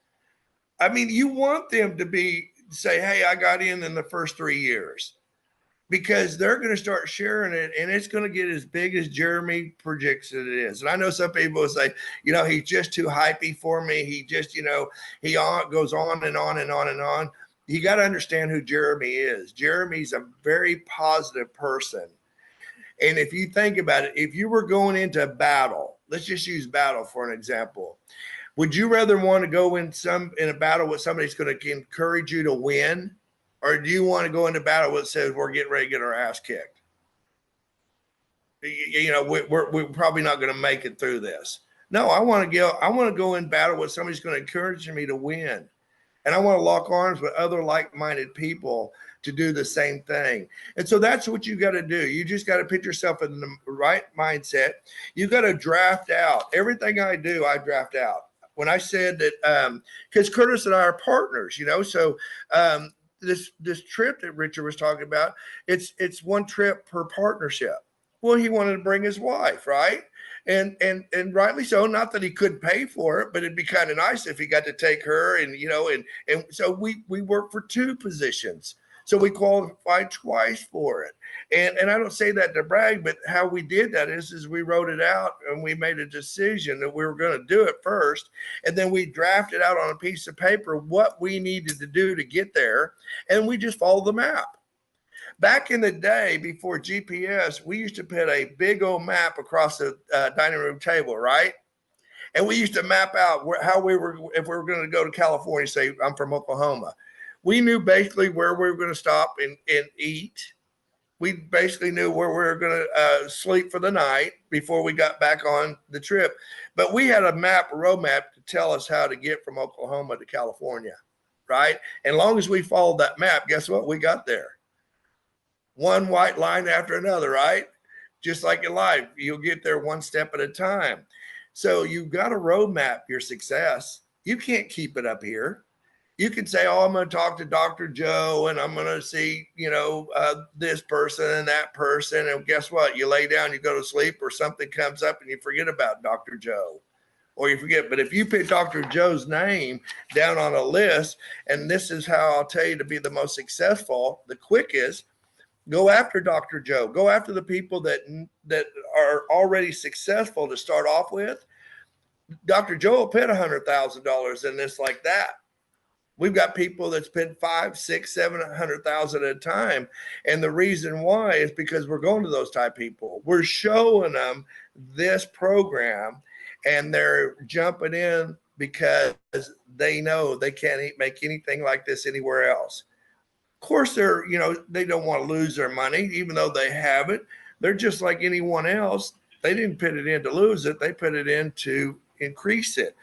I mean, you want them to say, hey, I got in the first 3 years, because they're going to start sharing it, and it's going to get as big as Jeremy projects it is. And I know some people will say, he's just too hypey for me. He just, he goes on and on and on and on. You got to understand who Jeremy is. Jeremy's a very positive person. And if you think about it, if you were going into a battle, let's just use battle for an example. Would you rather want to go in a battle with somebody that's going to encourage you to win? Or do you want to go into battle that says we're getting ready to get our ass kicked? We're probably not going to make it through this. No, I want to go in battle with somebody's going to encourage me to win. And I want to lock arms with other like-minded people to do the same thing. And so that's what you got to do. You just got to put yourself in the right mindset. You got to draft out. Everything I do, I draft out. When I said that, because Curtis and I are partners, so this trip that Richard was talking about, it's one trip per partnership. Well, he wanted to bring his wife, right? And rightly so. Not that he couldn't pay for it, but it'd be kind of nice if he got to take her, and so we work for 2 positions. So we qualified twice for it. And I don't say that to brag, but how we did that is we wrote it out, and we made a decision that we were going to do it first. And then we drafted out on a piece of paper what we needed to do to get there. And we just followed the map. Back in the day, before GPS, we used to put a big old map across the dining room table, right? And we used to map out if we were going to go to California, say I'm from Oklahoma. We knew basically where we were going to stop and eat. We basically knew where we were going to sleep for the night before we got back on the trip. But we had a road map to tell us how to get from Oklahoma to California, right? And as long as we followed that map, guess what? We got there. One white line after another, right? Just like in life, you'll get there one step at a time. So you've got to roadmap your success. You can't keep it up here. You can say, oh, I'm going to talk to Dr. Joe, and I'm going to see, this person and that person. And guess what? You lay down, you go to sleep, or something comes up and you forget about Dr. Joe, or you forget. But if you put Dr. Joe's name down on a list, and this is how I'll tell you to be the most successful, the quickest, go after Dr. Joe. Go after the people that are already successful to start off with. Dr. Joe will put $100,000 in this like that. We've got people that spend $500,000, $600,000, $700,000 at a time. And the reason why is because we're going to those type of people. We're showing them this program, and they're jumping in because they know they can't make anything like this anywhere else. Of course, they don't want to lose their money, even though they have it. They're just like anyone else. They didn't put it in to lose it. They put it in to increase it.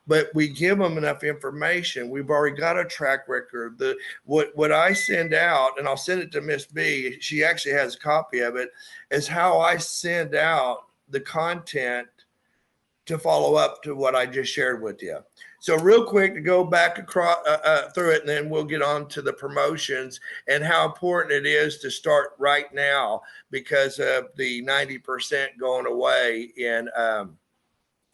But we give them enough information. We've already got a track record. What I send out, and I'll send it to Miss B, she actually has a copy of it, is how I send out the content to follow up to what I just shared with you. So real quick, to go back across through it, and then we'll get on to the promotions and how important it is to start right now because of the 90% going away in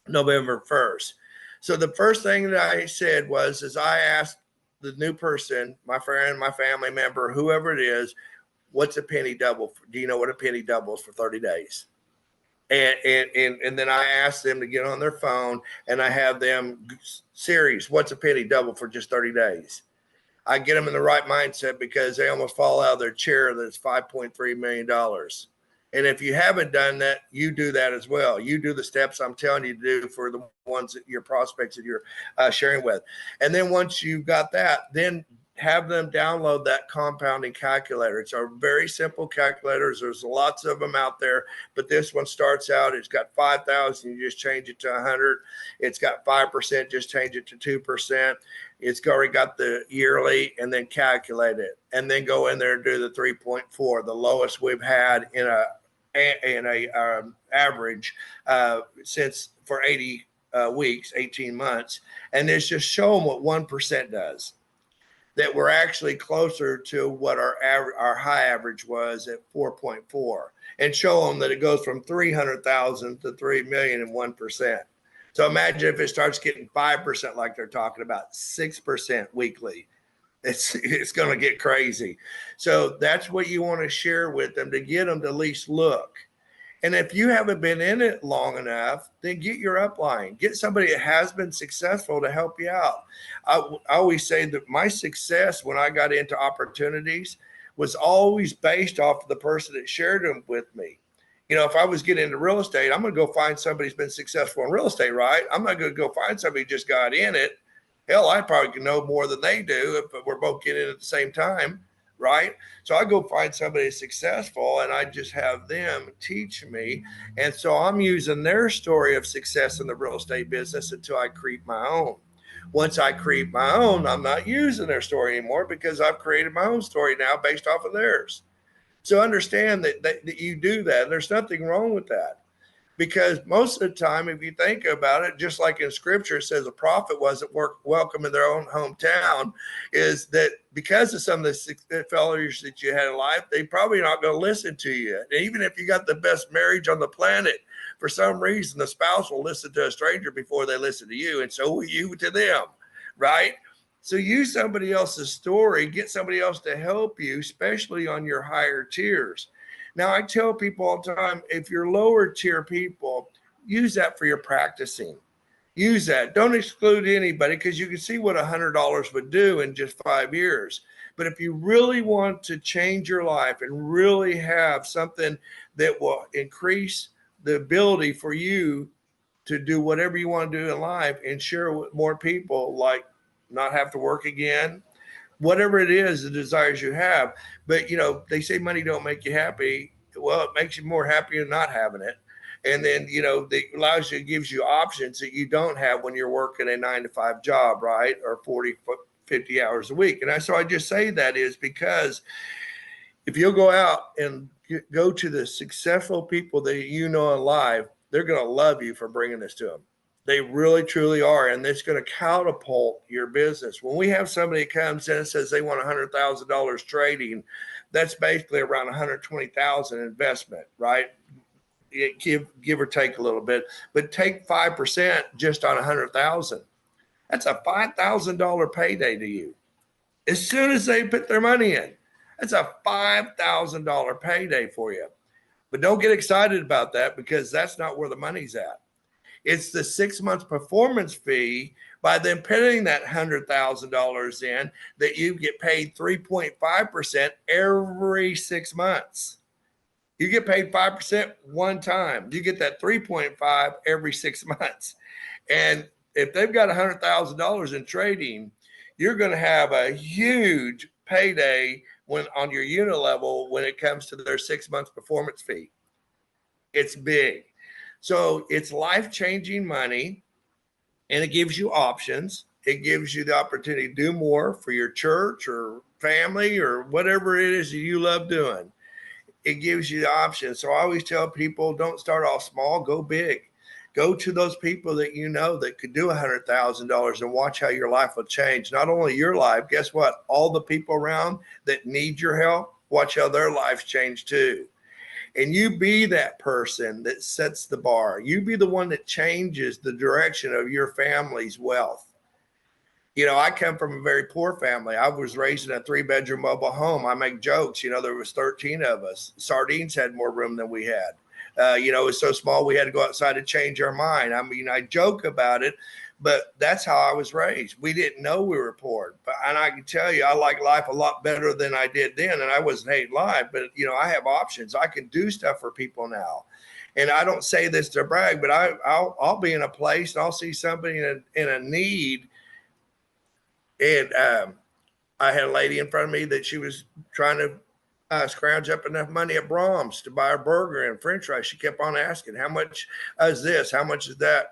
November 1st. So the first thing that I said is I asked the new person, my friend, my family member, whoever it is, what's a penny double? Do you know what a penny double is for 30 days? And then I asked them to get on their phone, and I have them series, what's a penny double for just 30 days? I get them in the right mindset because they almost fall out of their chair. That's $5.3 million. And if you haven't done that, you do that as well. You do the steps I'm telling you to do for the ones that your prospects that you're sharing with. And then once you've got that, then have them download that compounding calculator. It's a very simple calculators. There's lots of them out there, but this one starts out, it's got 5,000, you just change it to 100. It's got 5%, just change it to 2%. It's already got the yearly, and then calculate it, and then go in there and do the 3.4, the lowest we've had in a average since for 80 weeks, 18 months. And it's just show them what 1% does. that we're actually closer to what our high average was at 4.4, and show them that it goes from 300,000 to 3 million in 1%. So imagine if it starts getting 5% like they're talking about, 6% weekly. It's going to get crazy. So that's what you want to share with them to get them to at least look. And if you haven't been in it long enough, then get your upline. Get somebody that has been successful to help you out. I always say that my success when I got into opportunities was always based off of the person that shared them with me. You know, if I was getting into real estate, I'm going to go find somebody who's been successful in real estate, right? I'm not going to go find somebody who just got in it. Hell, I probably can know more than they do if we're both getting in at the same time, right? So I go find somebody successful and I just have them teach me. And so I'm using their story of success in the real estate business until I create my own. Once I create my own, I'm not using their story anymore because I've created my own story now based off of theirs. So understand that you do that. There's nothing wrong with that. Because most of the time, if you think about it, just like in scripture, it says a prophet wasn't welcome in their own hometown, is that because of some of the failures that you had in life, they probably not going to listen to you. And even if you got the best marriage on the planet, for some reason, the spouse will listen to a stranger before they listen to you, and so will you to them, right? So use somebody else's story, get somebody else to help you, especially on your higher tiers. Now, I tell people all the time, if you're lower tier people, use that for your practicing. Use that. Don't exclude anybody because you can see what $100 would do in just 5 years. But if you really want to change your life and really have something that will increase the ability for you to do whatever you want to do in life and share with more people, like not have to work again, whatever it is, the desires you have. But, you know, they say money don't make you happy. Well, it makes you more happy than not having it. And then, you know, it allows you, gives you options that you don't have when you're working a 9-to-5 job, right? Or 40, 50 hours a week. And so I just say that is because if you'll go out and go to the successful people that you know in life, they're going to love you for bringing this to them. They really, truly are. And it's going to catapult your business. When we have somebody that comes in and says they want $100,000 trading, that's basically around $120,000 investment, right? Give or take a little bit, but take 5% just on 100,000. That's a $5,000 payday to you. As soon as they put their money in, that's a $5,000 payday for you. But don't get excited about that because that's not where the money's at. It's the 6 months performance fee by them putting that $100,000 in that you get paid 3.5% every 6 months. You get paid 5% one time. You get that 3.5 every 6 months. And if they've got $100,000 in trading, you're going to have a huge payday when on your unit level when it comes to their 6 months performance fee. It's big. So it's life-changing money, and it gives you options. It gives you the opportunity to do more for your church or family or whatever it is that you love doing. It gives you the option. So I always tell people, don't start off small, go big. Go to those people that you know that could do $100,000 and watch how your life will change. Not only your life, guess what? All the people around that need your help, watch how their lives change too. And you be that person that sets the bar. You be the one that changes the direction of your family's wealth. You know, I come from a very poor family. I was raised in a 3-bedroom mobile home. I make jokes. You know, there was 13 of us. Sardines had more room than we had. You know, it was so small we had to go outside to change our mind. I mean, I joke about it, but that's how I was raised. We didn't know we were poor. And I can tell you, I like life a lot better than I did then. And I wasn't hating life, but, you know, I have options. I can do stuff for people now. And I don't say this to brag, but I'll be in a place and I'll see somebody in a need. And I had a lady in front of me that she was trying to scrounge up enough money at Brahms to buy a burger and french fries. She kept on asking, how much is this? How much is that?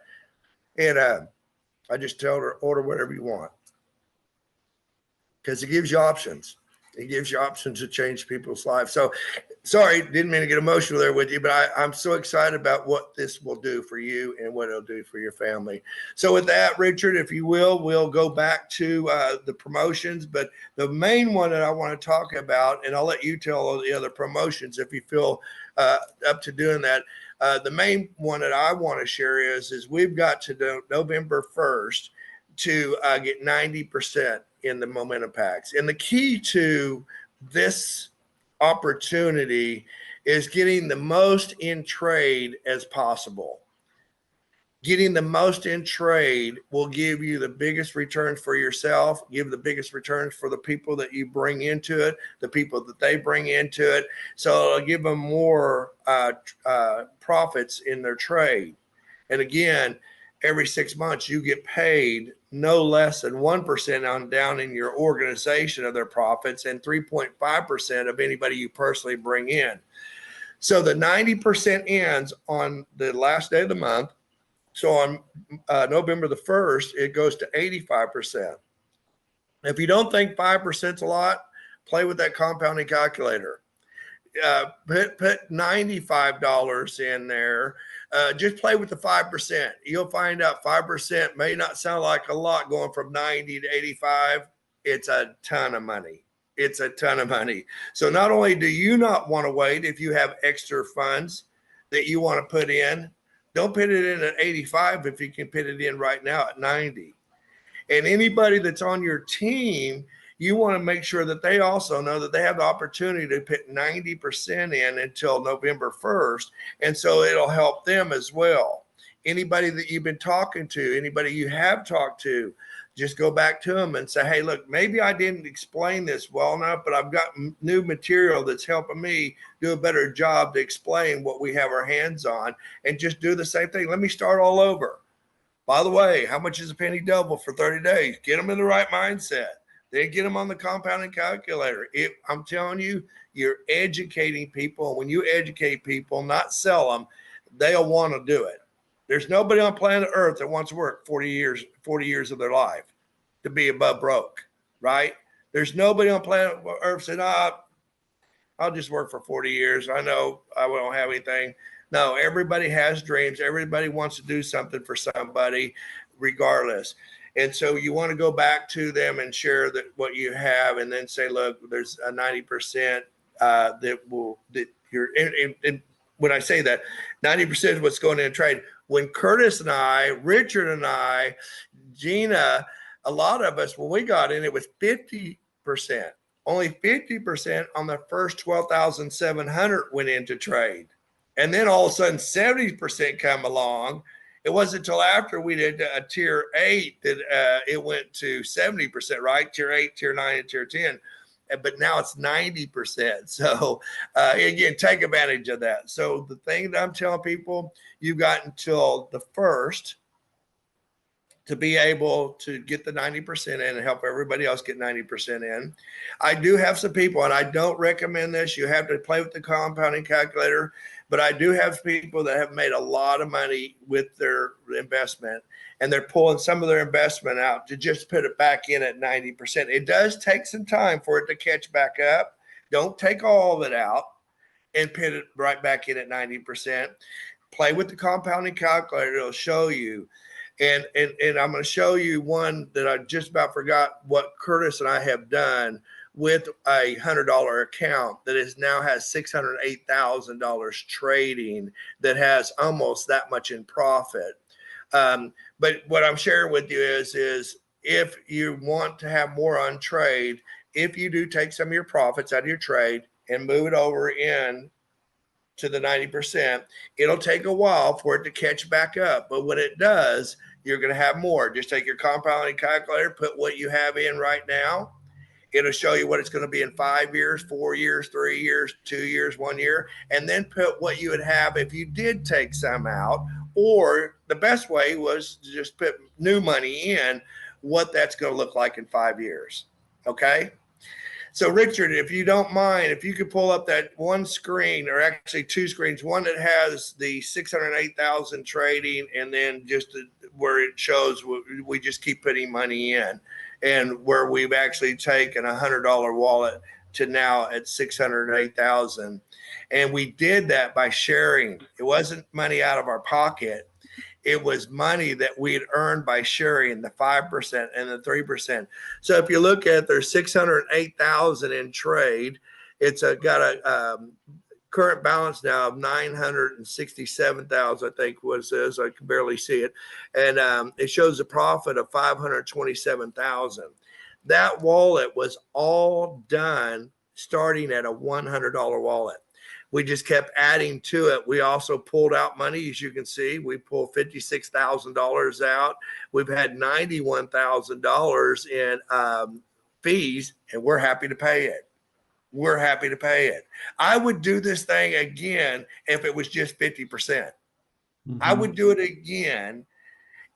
And I just told her, order whatever you want. Because it gives you options. It gives you options to change people's lives. So sorry, didn't mean to get emotional there with you, but I'm so excited about what this will do for you and what it'll do for your family. So with that, Richard, if you will, we'll go back to the promotions, but the main one that I want to talk about, and I'll let you tell all the other promotions if you feel up to doing that. The main one that I want to share is we've got to do November 1st to get 90% in the momentum packs. And the key to this opportunity is getting the most in trade as possible. Getting the most in trade will give you the biggest returns for yourself, give the biggest returns for the people that you bring into it, the people that they bring into it. So it'll give them more profits in their trade. And again, every 6 months you get paid no less than 1% on down in your organization of their profits and 3.5% of anybody you personally bring in. So the 90% ends on the last day of the month. So on November the 1st, it goes to 85%. If you don't think 5% is a lot, play with that compounding calculator. Put $95 in there. Just play with the 5%. You'll find out 5% may not sound like a lot going from 90 to 85. It's a ton of money. It's a ton of money. So not only do you not want to wait if you have extra funds that you want to put in, don't put it in at 85 if you can put it in right now at 90. And anybody that's on your team, you want to make sure that they also know that they have the opportunity to put 90% in until November 1st. And so it'll help them as well. Anybody that you've been talking to, anybody you have talked to, just go back to them and say, hey, look, maybe I didn't explain this well enough, but I've got new material that's helping me do a better job to explain what we have our hands on, and just do the same thing. Let me start all over. By the way, how much is a penny double for 30 days? Get them in the right mindset. Then get them on the compounding calculator. I'm telling you, you're educating people. When you educate people, not sell them, they'll want to do it. There's nobody on planet Earth that wants to work 40 years of their life to be above broke, right? There's nobody on planet Earth saying, I'll just work for 40 years. I know I won't have anything. No, everybody has dreams. Everybody wants to do something for somebody regardless. And so you want to go back to them and share that what you have, and then say, look, there's a 90% that you're in. And when I say that, 90% is what's going in trade. When Curtis and I, Richard and I, Gina, a lot of us, when we got in, it was 50%. Only 50% on the first 12,700 went into trade. And then all of a sudden 70% come along. It wasn't until after we did a tier 8 that it went to 70%, right? Tier 8, tier 9, and tier 10. But now it's 90%. So again, take advantage of that. So the thing that I'm telling people, you've got until the 1st to be able to get the 90% in and help everybody else get 90% in. I do have some people, and I don't recommend this. You have to play with the compounding calculator, but I do have people that have made a lot of money with their investment, and they're pulling some of their investment out to just put it back in at 90%. It does take some time for it to catch back up. Don't take all of it out and put it right back in at 90%. Play with the compounding calculator. It'll show you. And I'm going to show you one that I just about forgot what Curtis and I have done with a $100 account that is now has $608,000 trading, that has almost that much in profit. But what I'm sharing with you is if you want to have more on trade, if you do take some of your profits out of your trade and move it over in to the 90%, it'll take a while for it to catch back up. But when it does, you're going to have more. Just take your compounding calculator, put what you have in right now. It'll show you what it's going to be in 5 years, 4 years, 3 years, 2 years, 1 year, and then put what you would have if you did take some out. Or the best way was to just put new money in, what that's going to look like in 5 years. Okay? So Richard, if you don't mind, if you could pull up that one screen, or actually two screens, one that has the 608,000 trading, and then just where it shows we just keep putting money in, and where we've actually taken $100 wallet to now at 608,000. And we did that by sharing. It wasn't money out of our pocket. It was money that we had earned by sharing the 5% and the 3%. So if you look at there's 608,000 in trade, it's got a current balance now of 967,000, I think was this. I can barely see it. And it shows a profit of 527,000. That wallet was all done starting at a $100 wallet. We just kept adding to it. We also pulled out money, as you can see. We pulled $56,000 out. We've had $91,000 in fees, and we're happy to pay it. We're happy to pay it. I would do this thing again if it was just 50%. I would do it again,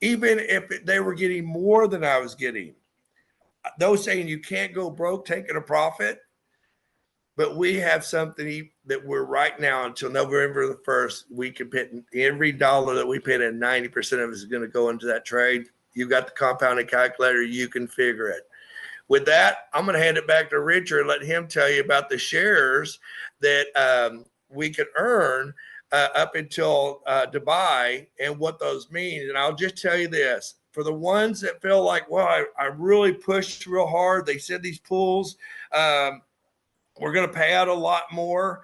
even if they were getting more than I was getting. Those saying you can't go broke taking a profit, but we have something that we're right now until November the 1st, we can put every dollar that we put in, 90% of it is going to go into that trade. You've got the compounding calculator. You can figure it. With that, I'm going to hand it back to Richard and let him tell you about the shares that we can earn up until Dubai and what those mean. And I'll just tell you this. For the ones that feel like, well, I really pushed real hard. They said these pools, we're going to pay out a lot more.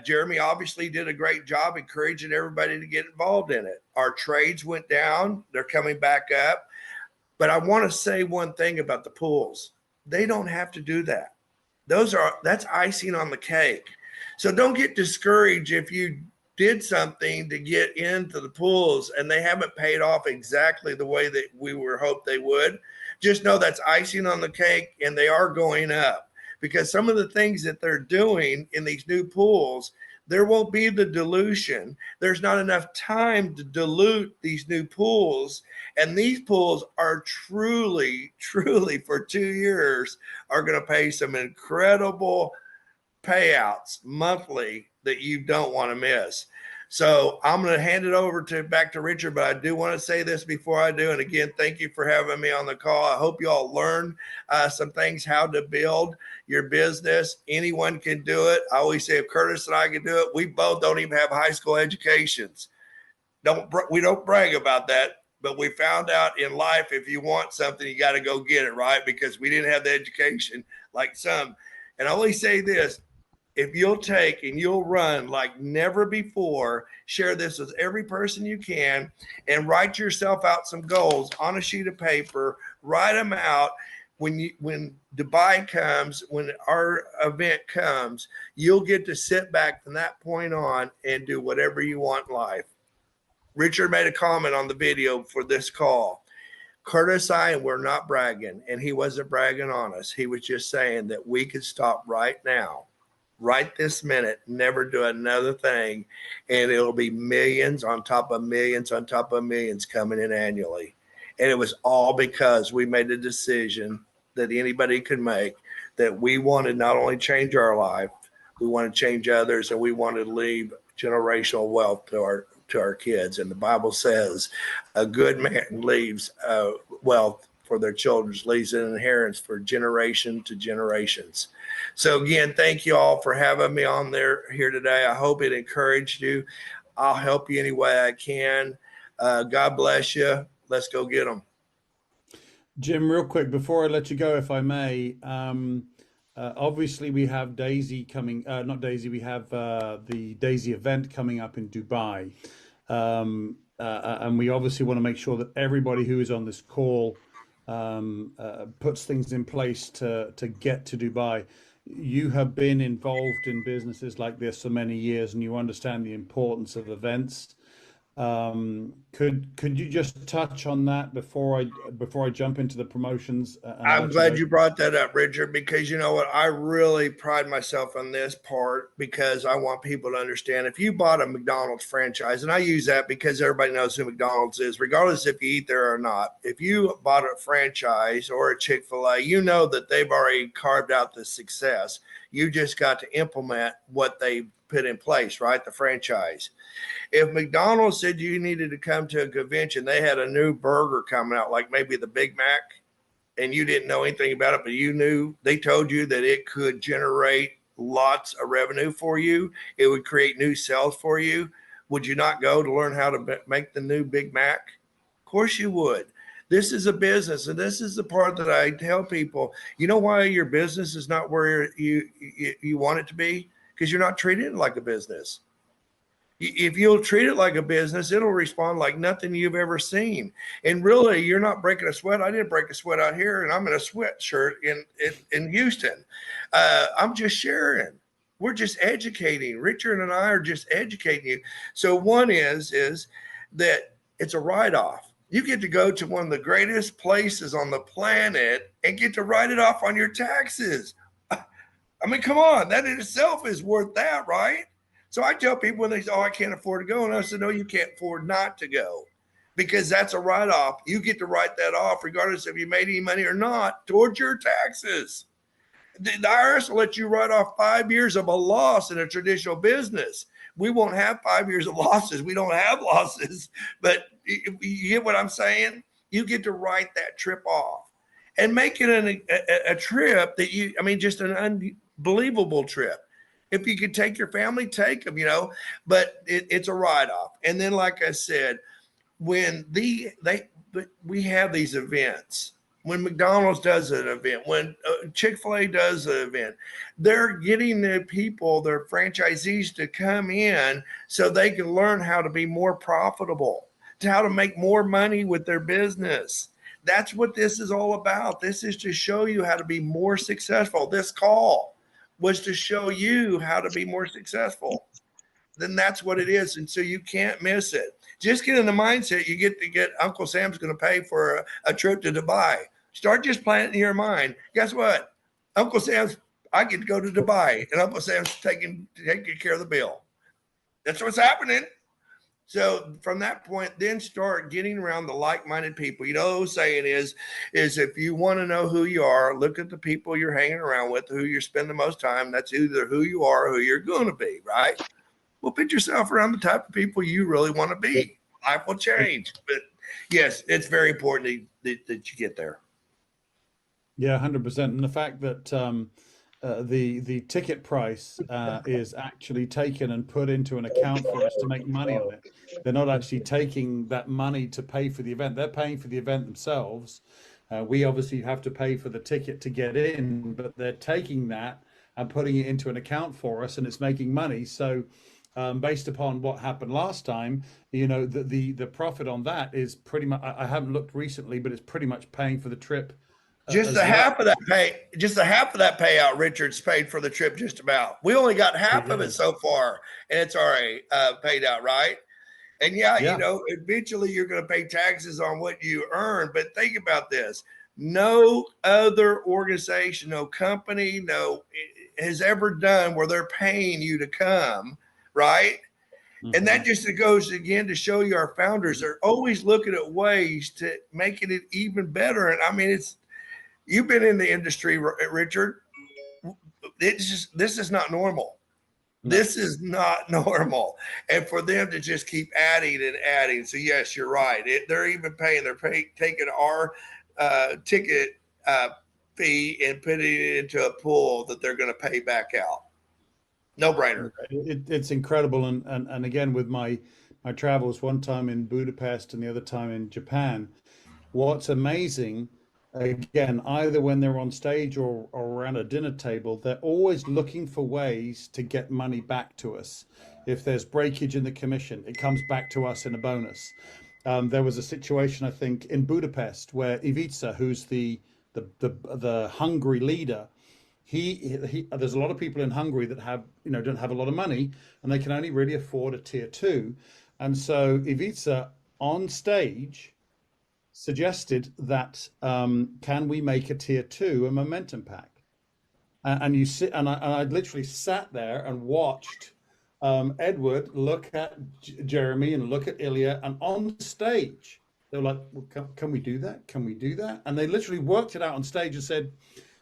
Jeremy obviously did a great job encouraging everybody to get involved in it. Our trades went down. They're coming back up. But I want to say one thing about the pools. They don't have to do that. That's icing on the cake. So don't get discouraged if you did something to get into the pools and they haven't paid off exactly the way that we were hoped they would. Just know that's icing on the cake, and they are going up. Because some of the things that they're doing in these new pools, there won't be the dilution. There's not enough time to dilute these new pools. And these pools are truly, truly for 2 years are going to pay some incredible payouts monthly that you don't want to miss. So I'm going to hand it over back to Richard, but I do want to say this before I do. And again, thank you for having me on the call. I hope you all learned some things, how to build your business. Anyone can do it. I always say if Curtis and I can do it, we both don't even have high school educations. We don't brag about that, but we found out in life, if you want something, you got to go get it, right? Because we didn't have the education like some. And I always say this, if you'll take and you'll run like never before, share this with every person you can, and write yourself out some goals on a sheet of paper, write them out. When Dubai comes, when our event comes, you'll get to sit back from that point on and do whatever you want in life. Richard made a comment on the video for this call. Curtis, and we're not bragging, and he wasn't bragging on us. He was just saying that we could stop right now, right this minute, never do another thing, and it'll be millions on top of millions on top of millions coming in annually. And it was all because we made a decision that anybody could make, that we wanted not only change our life, we want to change others, and we wanted to leave generational wealth to our kids. And the Bible says a good man leaves wealth for their children, leaves an inheritance for generation to generations. So again, thank you all for having me on here today. I hope it encouraged you. I'll help you any way I can. God bless you. Let's go get them. Jim, real quick, before I let you go, if I may, obviously we have Daisy coming, not Daisy, we have the Daisy event coming up in Dubai. And we obviously want to make sure that everybody who is on this call puts things in place to get to Dubai. You have been involved in businesses like this for many years, and you understand the importance of events. Could you just touch on that before I jump into the promotions? I'm glad you brought that up, Richard, because you know what? I really pride myself on this part because I want people to understand if you bought a McDonald's franchise, and I use that because everybody knows who McDonald's is, regardless if you eat there or not. If you bought a franchise or a Chick-fil-A, you know that they've already carved out the success. You just got to implement what they put in place, right? The franchise. If McDonald's said you needed to come to a convention, they had a new burger coming out, like maybe the Big Mac, and you didn't know anything about it, but you knew they told you that it could generate lots of revenue for you, it would create new sales for you, would you not go to learn how to make the new Big Mac? Of course you would. This is a business, and this is the part that I tell people. You know why your business is not where you want it to be? Because you're not treating it like a business. If you'll treat it like a business, it'll respond like nothing you've ever seen. And really, you're not breaking a sweat. I didn't break a sweat out here, and I'm in a sweatshirt in Houston. I'm just sharing. We're just educating. Richard and I are just educating you. So one is that it's a write-off. You get to go to one of the greatest places on the planet and get to write it off on your taxes. I mean, come on, that in itself is worth that, right? So I tell people when they say, "Oh, I can't afford to go," and I said, "No, you can't afford not to go, because that's a write-off. You get to write that off regardless if you made any money or not towards your taxes. The IRS will let you write off 5 years of a loss in a traditional business. We won't have 5 years of losses. We don't have losses, but you get what I'm saying? You get to write that trip off and make it a trip that I mean, just an unbelievable trip. If you could take your family, take them, but it's a write-off. And then, like I said, when we have these events, when McDonald's does an event, when Chick-fil-A does an event, they're getting the people, their franchisees, to come in so they can learn how to be more profitable, to how to make more money with their business. That's what this is all about. This is to show you how to be more successful. This call was to show you how to be more successful. Then that's what it is. And so you can't miss it. Just get in the mindset you get Uncle Sam's going to pay for a trip to Dubai. Start just planting in your mind. Guess what? Uncle Sam's, I get to go to Dubai, and Uncle Sam's taking care of the bill. That's what's happening. So from that point, then start getting around the like-minded people. The old saying is if you want to know who you are, look at the people you're hanging around with, who you spend the most time. That's either who you are or who you're going to be, right? Well, put yourself around the type of people you really want to be. Life will change. But yes, it's very important that you get there. Yeah, 100%. And the fact that the ticket price is actually taken and put into an account for us to make money on it. They're not actually taking that money to pay for the event. They're paying for the event themselves. We obviously have to pay for the ticket to get in, but they're taking that and putting it into an account for us, and it's making money. So based upon what happened last time, the profit on that is pretty much, I haven't looked recently, but it's pretty much paying for the trip. Just a half of that payout, Richard's paid for the trip. Just about. We only got half of it so far, and it's already paid out, right? And yeah, eventually you're going to pay taxes on what you earn. But think about this: no other organization, no company, has ever done where they're paying you to come, right? Mm-hmm. And that just goes again to show you our founders are always looking at ways to making it even better. And I mean, you've been in the industry, Richard. This is not normal. No. This is not normal. And for them to just keep adding and adding. So yes, you're right. They're even paying. They're taking our ticket fee and putting it into a pool that they're going to pay back out. No brainer. It's incredible. And again, with my travels, one time in Budapest and the other time in Japan, what's amazing, again, either when they're on stage or around a dinner table, they're always looking for ways to get money back to us. If there's breakage in the commission, it comes back to us in a bonus. There was a situation, I think, in Budapest where Ivica, who's the Hungary leader, there's a lot of people in Hungary that don't have a lot of money, and they can only really afford a tier 2. And so Ivica on stage suggested that can we make a tier 2 a momentum pack? And you sit, and I literally sat there and watched Edward look at Jeremy and look at Ilya, and on stage they were like, well, can we do that? Can we do that? And they literally worked it out on stage and said,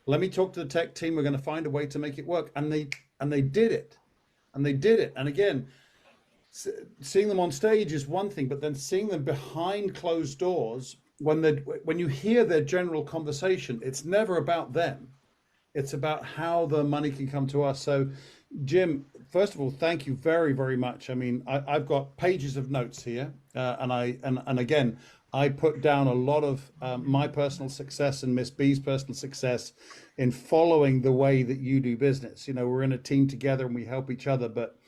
let me talk to the tech team. We're going to find a way to make it work. And they did it. And they did it. And again, seeing them on stage is one thing, but then seeing them behind closed doors, when you hear their general conversation, it's never about them. It's about how the money can come to us. So, Jim, first of all, thank you very, very much. I mean, I've got pages of notes here, and again, I put down a lot of my personal success and Miss B's personal success in following the way that you do business. You know, we're in a team together and we help each other, but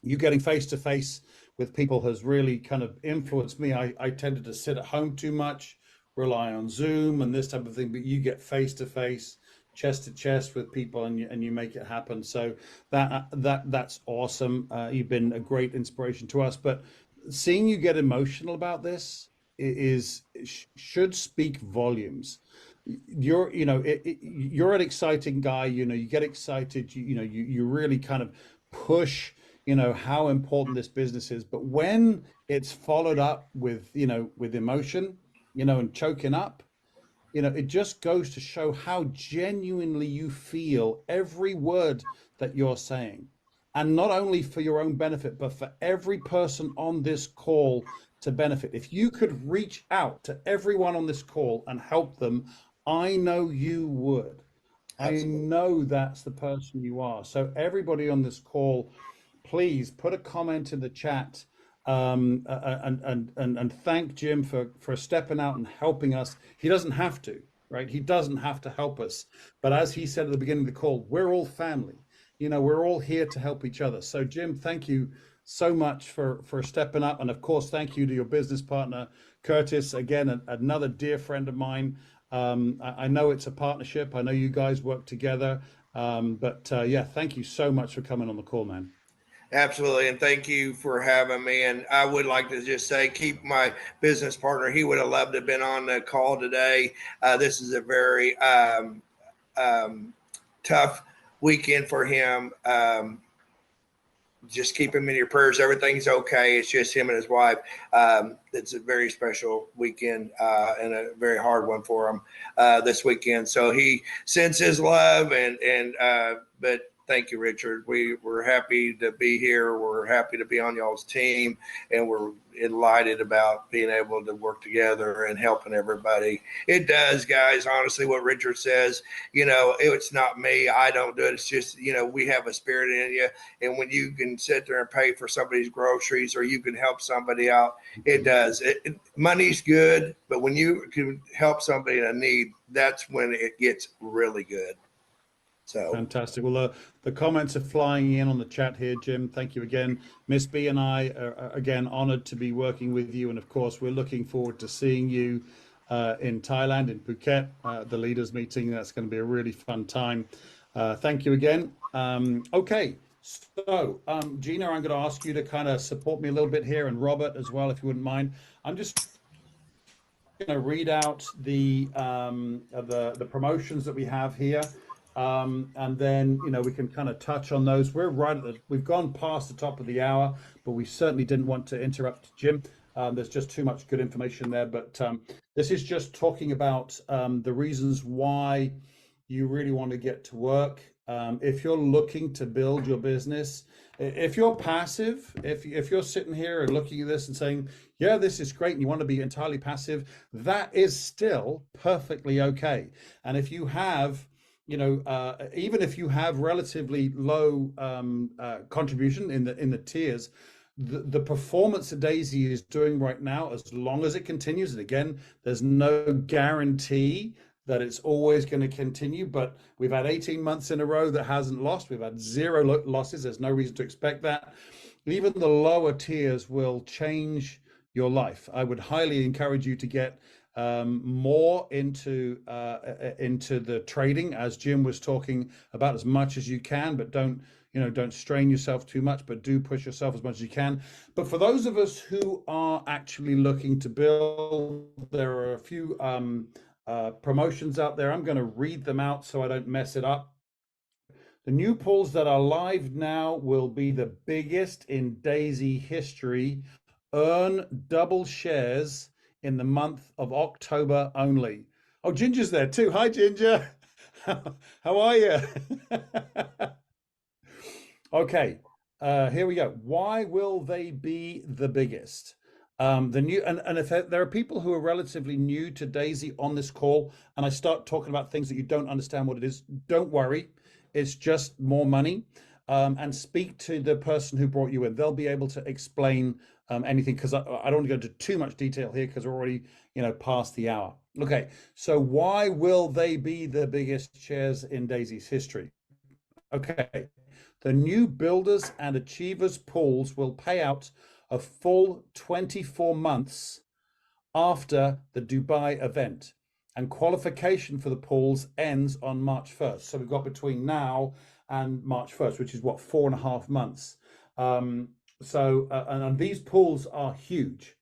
you getting face to face with people has really kind of influenced me. I tended to sit at home too much, rely on Zoom and this type of thing, but you get face to face, chest to chest with people, and you make it happen. So that's awesome. You've been a great inspiration to us. But seeing you get emotional about this is should speak volumes. You're, you know, you're an exciting guy. You know, you get excited. You really kind of push, you know, how important this business is. But when it's followed up with, you know, with emotion, you know, and choking up, you know, it just goes to show how genuinely you feel every word that you're saying. And not only for your own benefit, but for every person on this call to benefit. If you could reach out to everyone on this call and help them, I know you would. I Absolutely. know that's the person you are. So everybody on this call, please put a comment in the chat, and thank Jim for stepping out and helping us. He doesn't have to, right? He doesn't have to help us. But as he said at the beginning of the call, we're all family. You know, we're all here to help each other. So Jim, thank you so much for stepping up. And of course, thank you to your business partner, Curtis. Again, another dear friend of mine. I know it's a partnership. I know you guys work together. But yeah, thank you so much for coming on the call, man. Absolutely. And thank you for having me. And I would like to just say, keep my business partner. He would have loved to have been on the call today. This is a very um, tough weekend for him. Just keep him in your prayers. Everything's okay. It's just him and his wife. It's a very special weekend and a very hard one for him this weekend. So he sends his love but thank you, Richard. We're happy to be here. We're happy to be on y'all's team, and we're delighted about being able to work together and helping everybody. It does, guys. Honestly, what Richard says, you know, it's not me. I don't do it. It's just, you know, we have a spirit in you. And when you can sit there and pay for somebody's groceries or you can help somebody out, it does. Money's good, but when you can help somebody in a need, that's when it gets really good. So Fantastic. Well, the comments are flying in on the chat here, Jim. Thank you again. Miss B and I are again honored to be working with you. And of course, we're looking forward to seeing you in Thailand, in Phuket, the leaders meeting. That's going to be a really fun time. Thank you again. Okay. So, Gina, I'm going to ask you to kind of support me a little bit here, and Robert as well, if you wouldn't mind. I'm just going to read out the promotions that we have here, and then we can kind of touch on those. We've gone past the top of the hour, but we certainly didn't want to interrupt Jim. There's just too much good information there, but this is just talking about the reasons why you really want to get to work. If you're looking to build your business, if you're passive, if you're sitting here and looking at this and saying, yeah, this is great, and you want to be entirely passive, that is still perfectly okay. And if you have, even if you have relatively low contribution in the tiers, the performance that Daisy is doing right now, as long as it continues, and again, there's no guarantee that it's always going to continue, but we've had 18 months in a row that hasn't lost. We've had 0 losses. There's no reason to expect that. Even the lower tiers will change your life. I would highly encourage you to get more into the trading, as Jim was talking about, as much as you can, but don't strain yourself too much, but do push yourself as much as you can. But for those of us who are actually looking to build, there are a few promotions out there. I'm going to read them out so I don't mess it up. The new pools that are live now will be the biggest in Daisy history. Earn double shares in the month of October only. Oh, Ginger's there too. Hi, Ginger. How are you? Okay, here we go. Why will they be the biggest? The new and if there are people who are relatively new to Daisy on this call, and I start talking about things that you don't understand what it is, don't worry. It's just more money. And speak to the person who brought you in. They'll be able to explain anything, because I don't want to go into too much detail here because we're already, past the hour. Okay, so why will they be the biggest shares in Daisy's history? Okay, the new Builders and Achievers pools will pay out a full 24 months after the Dubai event, and qualification for the pools ends on March 1st. So we've got between now and March 1st, which is what, 4.5 months. And these pools are huge.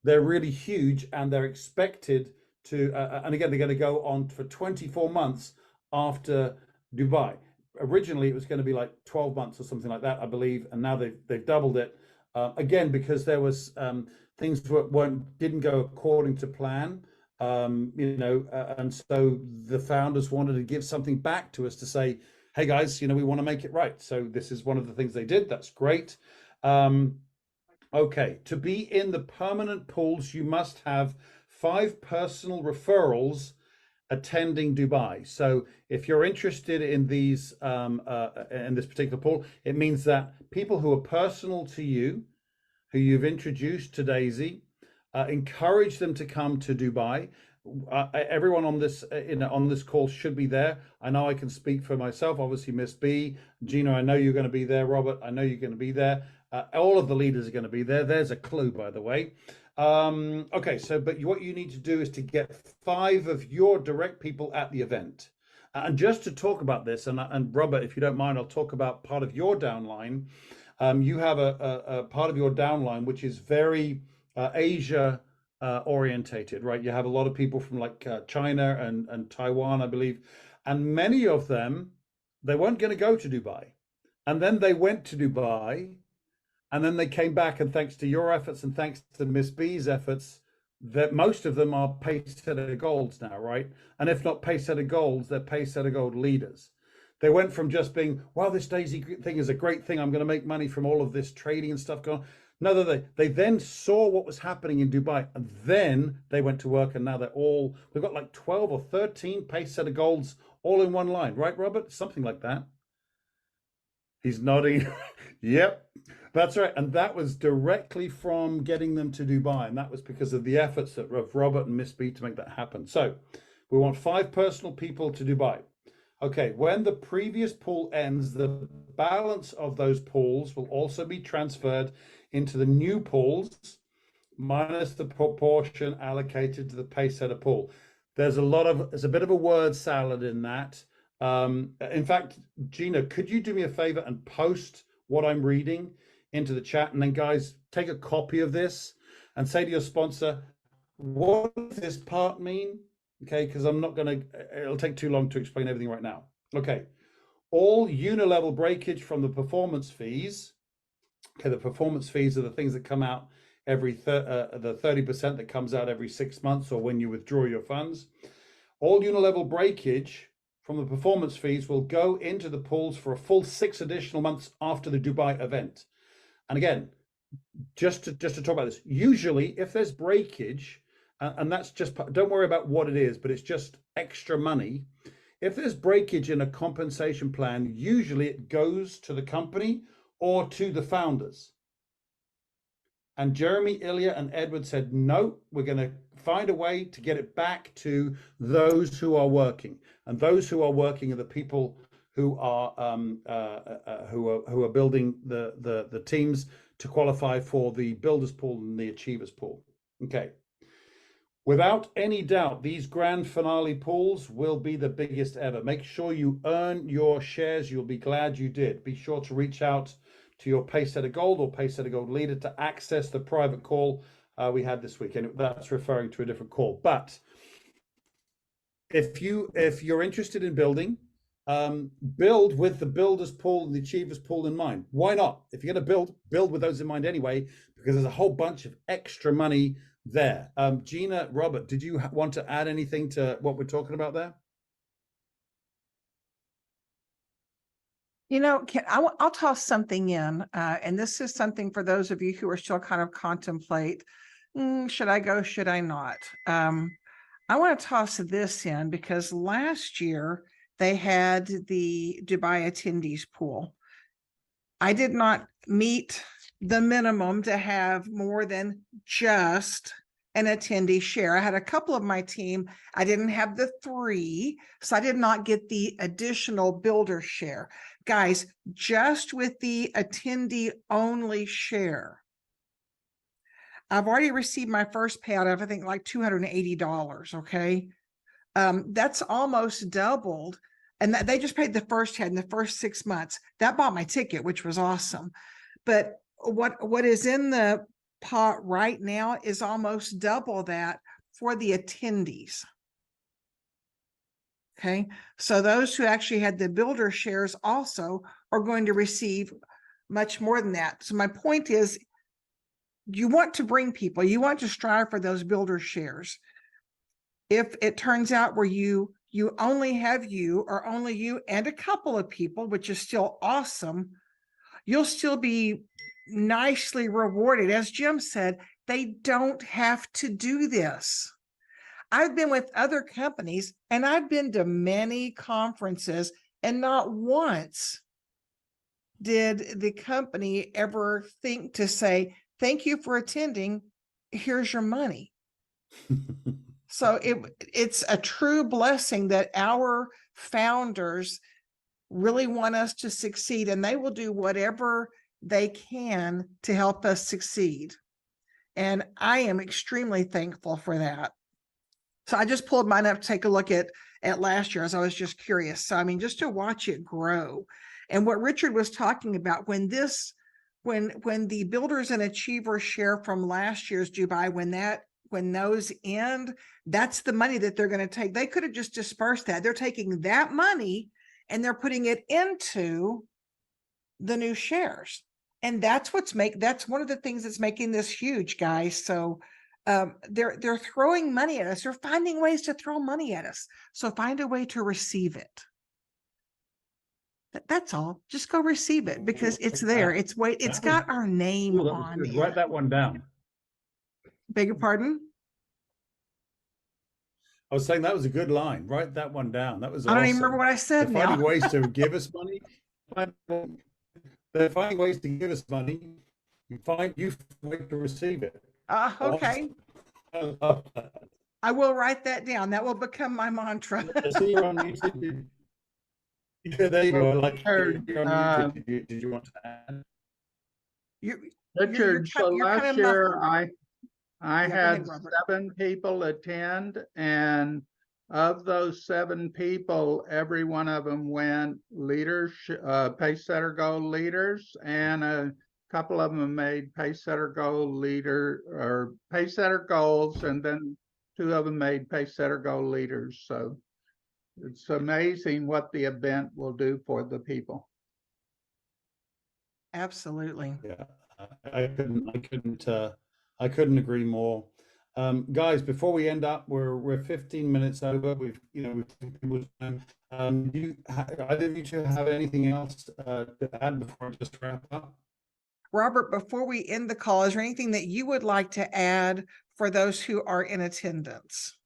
They're really huge, and they're expected to, and again, they're going to go on for 24 months after Dubai. Originally, it was going to be like 12 months or something like that, I believe, and now they've doubled it. Again, because there was things didn't go according to plan, and so the founders wanted to give something back to us to say, hey guys, we want to make it right. So this is one of the things they did. That's great. Okay, to be in the permanent pools, you must have 5 personal referrals attending Dubai. So if you're interested in these in this particular pool, it means that people who are personal to you, who you've introduced to Daisy, encourage them to come to Dubai. Everyone on this on this call should be there. I know I can speak for myself. Obviously, Miss B, Gina, I know you're going to be there. Robert, I know you're going to be there. All of the leaders are going to be there. There's a clue, by the way. Okay, so but what you need to do is to get 5 of your direct people at the event. And just to talk about this, and Robert, if you don't mind, I'll talk about part of your downline. You have a part of your downline which is very Asia orientated, right? You have a lot of people from like China and Taiwan, I believe, and many of them, they weren't going to go to Dubai, and then they went to Dubai, and then they came back, and thanks to your efforts and thanks to Miss B's efforts, that most of them are Pacesetter Golds now, right? And if not Pacesetter Golds, they're Pacesetter Gold leaders. They went from just being, wow, this Daisy thing is a great thing, I'm going to make money from all of this trading and stuff going on. No, they then saw what was happening in Dubai, and then they went to work, and now we've got like 12 or 13 Pacesetter Golds all in one line, right, Robert? Something like that. He's nodding. Yep, that's right. And that was directly from getting them to Dubai. And that was because of the efforts of Robert and Miss B to make that happen. So we want 5 personal people to Dubai. Okay, when the previous pool ends, the balance of those pools will also be transferred into the new pools, minus the proportion allocated to the Pacesetter pool. There's a bit of a word salad in that. In fact, Gina, could you do me a favor and post what I'm reading into the chat? And then guys, take a copy of this and say to your sponsor, what does this part mean? Okay, because it'll take too long to explain everything right now. Okay, all unilevel breakage from the performance fees. Okay, the performance fees are the things that come out the 30% that comes out every 6 months or when you withdraw your funds. All unilevel breakage from the performance fees will go into the pools for a full 6 additional months after the Dubai event. And again, just to talk about this, usually if there's breakage, and that's just, don't worry about what it is, but it's just extra money. If there's breakage in a compensation plan, usually it goes to the company or to the founders. And Jeremy, Ilya, and Edward said, no, we're going to find a way to get it back to those who are working. And those who are working are the people who are building the teams to qualify for the Builders Pool and the Achievers Pool. Okay. Without any doubt, these grand finale pools will be the biggest ever. Make sure you earn your shares. You'll be glad you did. Be sure to reach out to your Pacesetter Gold or Pacesetter Gold leader to access the private call we had this week. And that's referring to a different call. But if you're interested in building, build with the Builders Pool and the Achievers Pool in mind. Why not? If you're going to build with those in mind anyway, because there's a whole bunch of extra money there. Gina, Robert, did you want to add anything to what we're talking about there? I'll toss something in, and this is something for those of you who are still kind of contemplate. Should I go? Should I not? I want to toss this in because last year they had the Dubai attendees pool. I did not meet the minimum to have more than just an attendee share. I had a couple of my team. I didn't have the 3, so I did not get the additional builder share. Guys, just with the attendee only share, I've already received my first payout of, I think, like $280. Okay. That's almost doubled. And they just paid the first head in the first 6 months. That bought my ticket, which was awesome. But what is in the pot right now is almost double that for the attendees. Okay. So those who actually had the builder shares also are going to receive much more than that. So my point is, you want to bring people, you want to strive for those builder shares. If it turns out where you only have you or only you and a couple of people, which is still awesome, you'll still be nicely rewarded. As Jim said, they don't have to do this. I've been with other companies and I've been to many conferences, and not once did the company ever think to say, thank you for attending, here's your money. So it's a true blessing that our founders really want us to succeed, and they will do whatever they can to help us succeed. And I am extremely thankful for that. So I just pulled mine up to take a look at last year, as I was just curious. So I mean, just to watch it grow. And what Richard was talking about, when the builders and achievers share from last year's Dubai, when those end, that's the money that they're going to take. They could have just dispersed that. They're taking that money and they're putting it into the new shares. And that's one of the things that's making this huge, guys. So they're throwing money at us. They're finding ways to throw money at us. So find a way to receive it. That's all. Just go receive it because it's there. It's got our name on it. Write that one down. Beg your pardon? I was saying that was a good line. Write that one down. That was I don't awesome. even remember what I said They're finding now. ways to give us money. They're finding ways to give us money. You find to receive it. Okay. I love that. I will write that down. That will become my mantra. I see you're on YouTube. Yeah, there you go. I like you're on YouTube. Did you want to add? Richard, so last year I had 7 people attend, and of those 7 people, every one of them went Pacesetter Gold leaders, and a couple of them made Pacesetter Gold leader or Pacesetter Golds, and then 2 of them made Pacesetter Gold leaders. So it's amazing what the event will do for the people. Absolutely. Yeah, I couldn't agree more. Guys, before we end up, we're 15 minutes over. We've taken people's time. Do either of you two have anything else to add before I just wrap up? Robert, before we end the call, is there anything that you would like to add for those who are in attendance?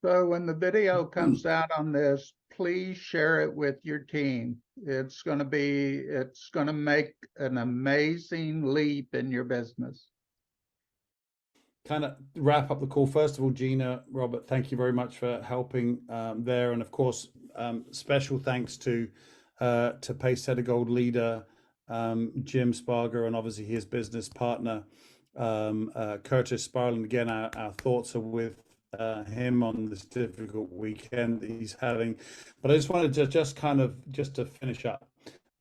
So when the video comes out on this, please share it with your team. It's going to make an amazing leap in your business. Kind of wrap up the call. First of all, Gina, Robert, thank you very much for helping there. And of course, special thanks to Pacesetter Gold leader, Jim Sparger, and obviously his business partner, Curtis Sparling. Again, our thoughts are with him on this difficult weekend that he's having. But I just wanted to just to finish up.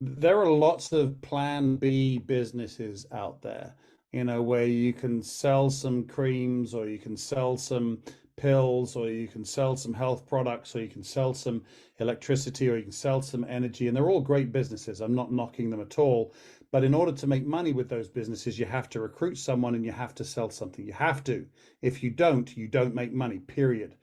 There are lots of plan B businesses out there, where you can sell some creams, or you can sell some pills, or you can sell some health products, or you can sell some electricity, or you can sell some energy, and they're all great businesses. I'm not knocking them at all. But in order to make money with those businesses, you have to recruit someone and you have to sell something. You have to. If you don't make money, period.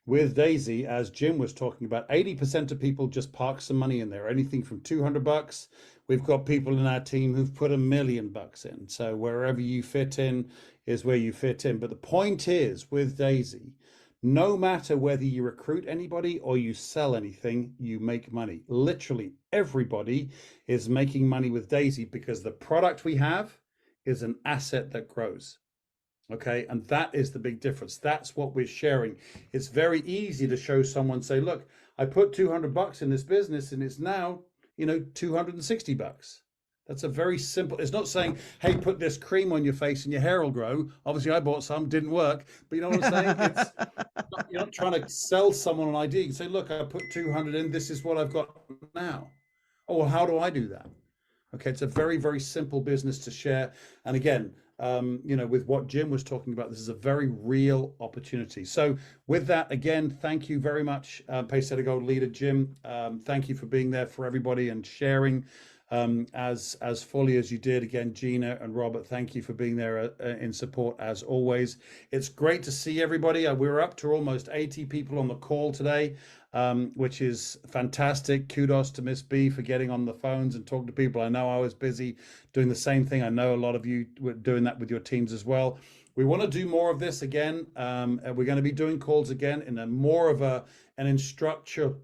with Daisy, as Jim was talking about, 80% of people just park some money in there, anything from $200. We've got people in our team who've put $1 million in. So wherever you fit in is where you fit in. But the point is with Daisy, no matter whether you recruit anybody or you sell anything, you make money. Literally everybody is making money with Daisy because the product we have is an asset that grows. Okay, and that is the big difference. That's what we're sharing. It's very easy to show someone, say, look, I put $200 in this business and it's now, $260. That's a very simple, it's not saying, hey, put this cream on your face and your hair will grow. Obviously I bought some, didn't work, but you know what I'm saying? It's you're not trying to sell someone an idea. You can say, look, I put 200 in, this is what I've got now. Oh, well, how do I do that? Okay, it's a very, very simple business to share. And again, with what Jim was talking about, this is a very real opportunity. So with that, again, thank you very much, Pacesetter Gold leader Jim. Thank you for being there for everybody and sharing as fully as you did. Again, Gina and Robert, thank you for being there in support as always. It's great to see everybody. We're up to almost 80 people on the call today. Which is fantastic. Kudos to Miss B for getting on the phones and talking to people. I know I was busy doing the same thing. I know a lot of you were doing that with your teams as well. We want to do more of this again. We're going to be doing calls again in a more of an instruction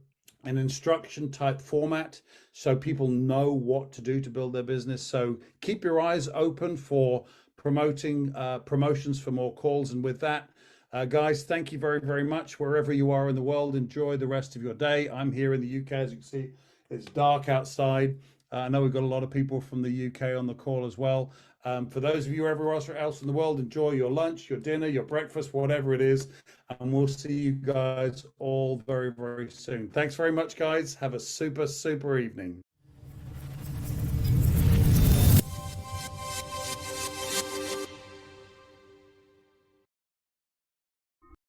type format, so people know what to do to build their business. So keep your eyes open for promotions for more calls. And with that, guys, thank you very, very much. Wherever you are in the world, enjoy the rest of your day. I'm here in the UK. As you can see, it's dark outside. I know we've got a lot of people from the UK on the call as well. For those of you everywhere else in the world, enjoy your lunch, your dinner, your breakfast, whatever it is. And we'll see you guys all very, very soon. Thanks very much, guys. Have a super, super evening.